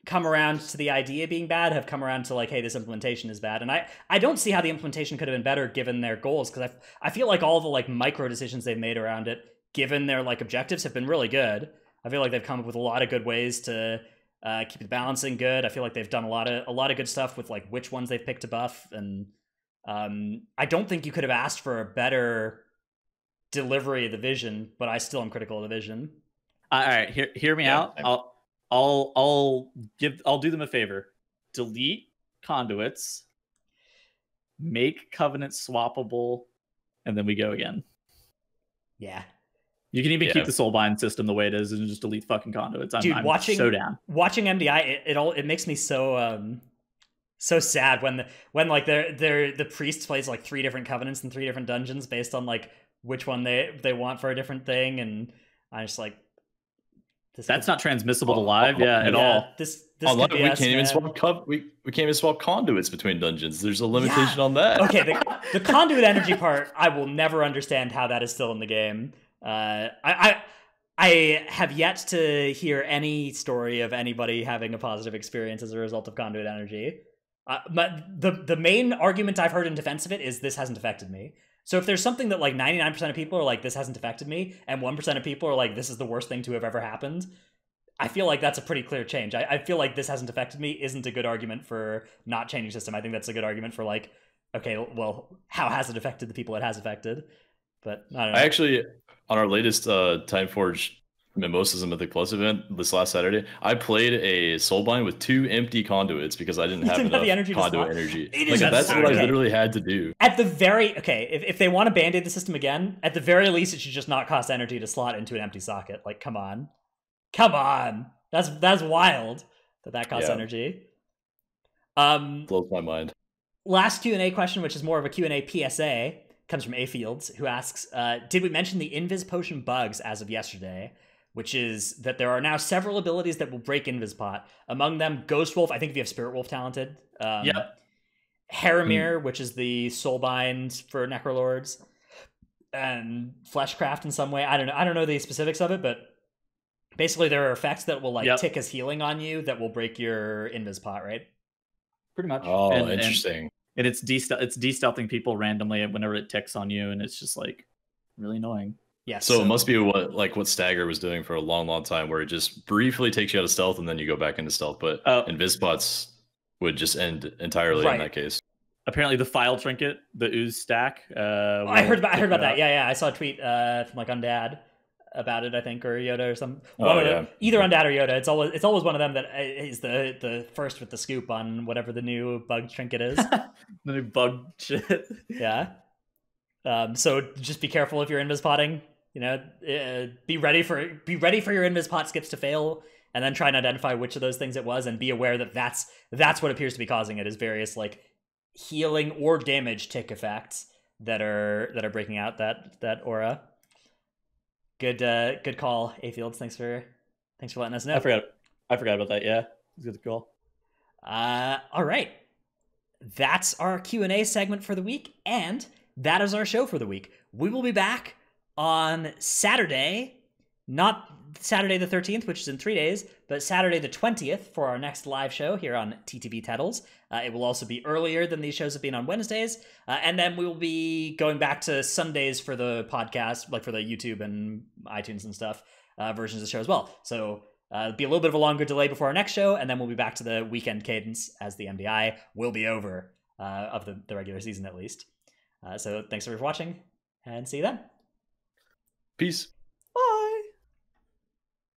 come around to the idea being bad have come around to like, hey, this implementation is bad. And I don't see how the implementation could have been better given their goals, because I feel like all the like micro decisions they've made around it, given their like objectives, have been really good. I feel like they've come up with a lot of good ways to keep the balancing good. I feel like they've done a lot of good stuff with like which ones they've picked to buff, and I don't think you could have asked for a better delivery of the vision, but I still am critical of the vision. All right, hear me out. I'll do them a favor. Delete conduits, make covenants swappable, and then we go again. Yeah. You can even keep the soulbind system the way it is and just delete fucking conduits. I'm so down. Watching MDI, it makes me so so sad when like the priest plays like 3 different covenants in 3 different dungeons based on like which one they want for a different thing, and I'm just like, that's not transmissible to live, at all. This on live, we can't even swap we can't even swap conduits between dungeons. There's a limitation on that. Okay, the conduit energy part, I will never understand how that is still in the game. I have yet to hear any story of anybody having a positive experience as a result of conduit energy. But the main argument I've heard in defense of it is this hasn't affected me. So if there's something that like 99% of people are like, this hasn't affected me, and 1% of people are like, this is the worst thing to have ever happened, I feel like that's a pretty clear change. I feel like this hasn't affected me isn't a good argument for not changing system. I think that's a good argument for like, okay, well, how has it affected the people it has affected? But I don't know. I actually, on our latest Titanforge Mimosas and Mythic Plus event this last Saturday, I played a soulbind with 2 empty conduits because I didn't have enough conduit energy. Like, that's what I literally had to do. At the very if they want to band-aid the system again, at the very least it should just not cost energy to slot into an empty socket. Like, come on. That's wild that costs energy. Blows my mind. Last Q&A question, which is more of a Q&A PSA, comes from A Fields, who asks, did we mention the Invis Potion bugs as of yesterday? Which is that there are now several abilities that will break Invis Pot. Among them, Ghost Wolf, I think if you have Spirit Wolf talented. Haramir, which is the Soulbind for Necrolords. And Fleshcraft in some way. I don't know the specifics of it, but basically there are effects that will like tick as healing on you that will break your Invis Pot, right? Pretty much. Oh, interesting. And it's de-stealthing people randomly whenever it ticks on you, and it's just like really annoying. Yeah. So it must be what Stagger was doing for a long time, where it just briefly takes you out of stealth and then you go back into stealth. But Invispots would just end entirely in that case. Apparently, the file trinket, the ooze stack. I heard about that. Yeah. I saw a tweet from like Undad about it, I think, or Yoda or some. Either Undad or Yoda. It's always one of them that is the first with the scoop on whatever the new bug trinket is. The new bug shit. Yeah. So just be careful if you're invis potting. You know, be ready for your invis pot skips to fail, and then try and identify which of those things it was, and be aware that that's what appears to be causing it, is various like healing or damage tick effects that are breaking out that aura. Good call, A Fields. Thanks for letting us know. I forgot about that. Yeah, it's a good call. All right, that's our Q&A segment for the week, and that is our show for the week. We will be back on Saturday, not Saturday the 13th, which is in 3 days, but Saturday the 20th for our next live show here on TTB Tettles. It will also be earlier than these shows have been on Wednesdays. And then we will be going back to Sundays for the podcast, like for the YouTube and iTunes and stuff, versions of the show as well. So it'll be a little bit of a longer delay before our next show, and then we'll be back to the weekend cadence as the MDI will be over, of the regular season at least. So thanks for watching, and see you then. Peace.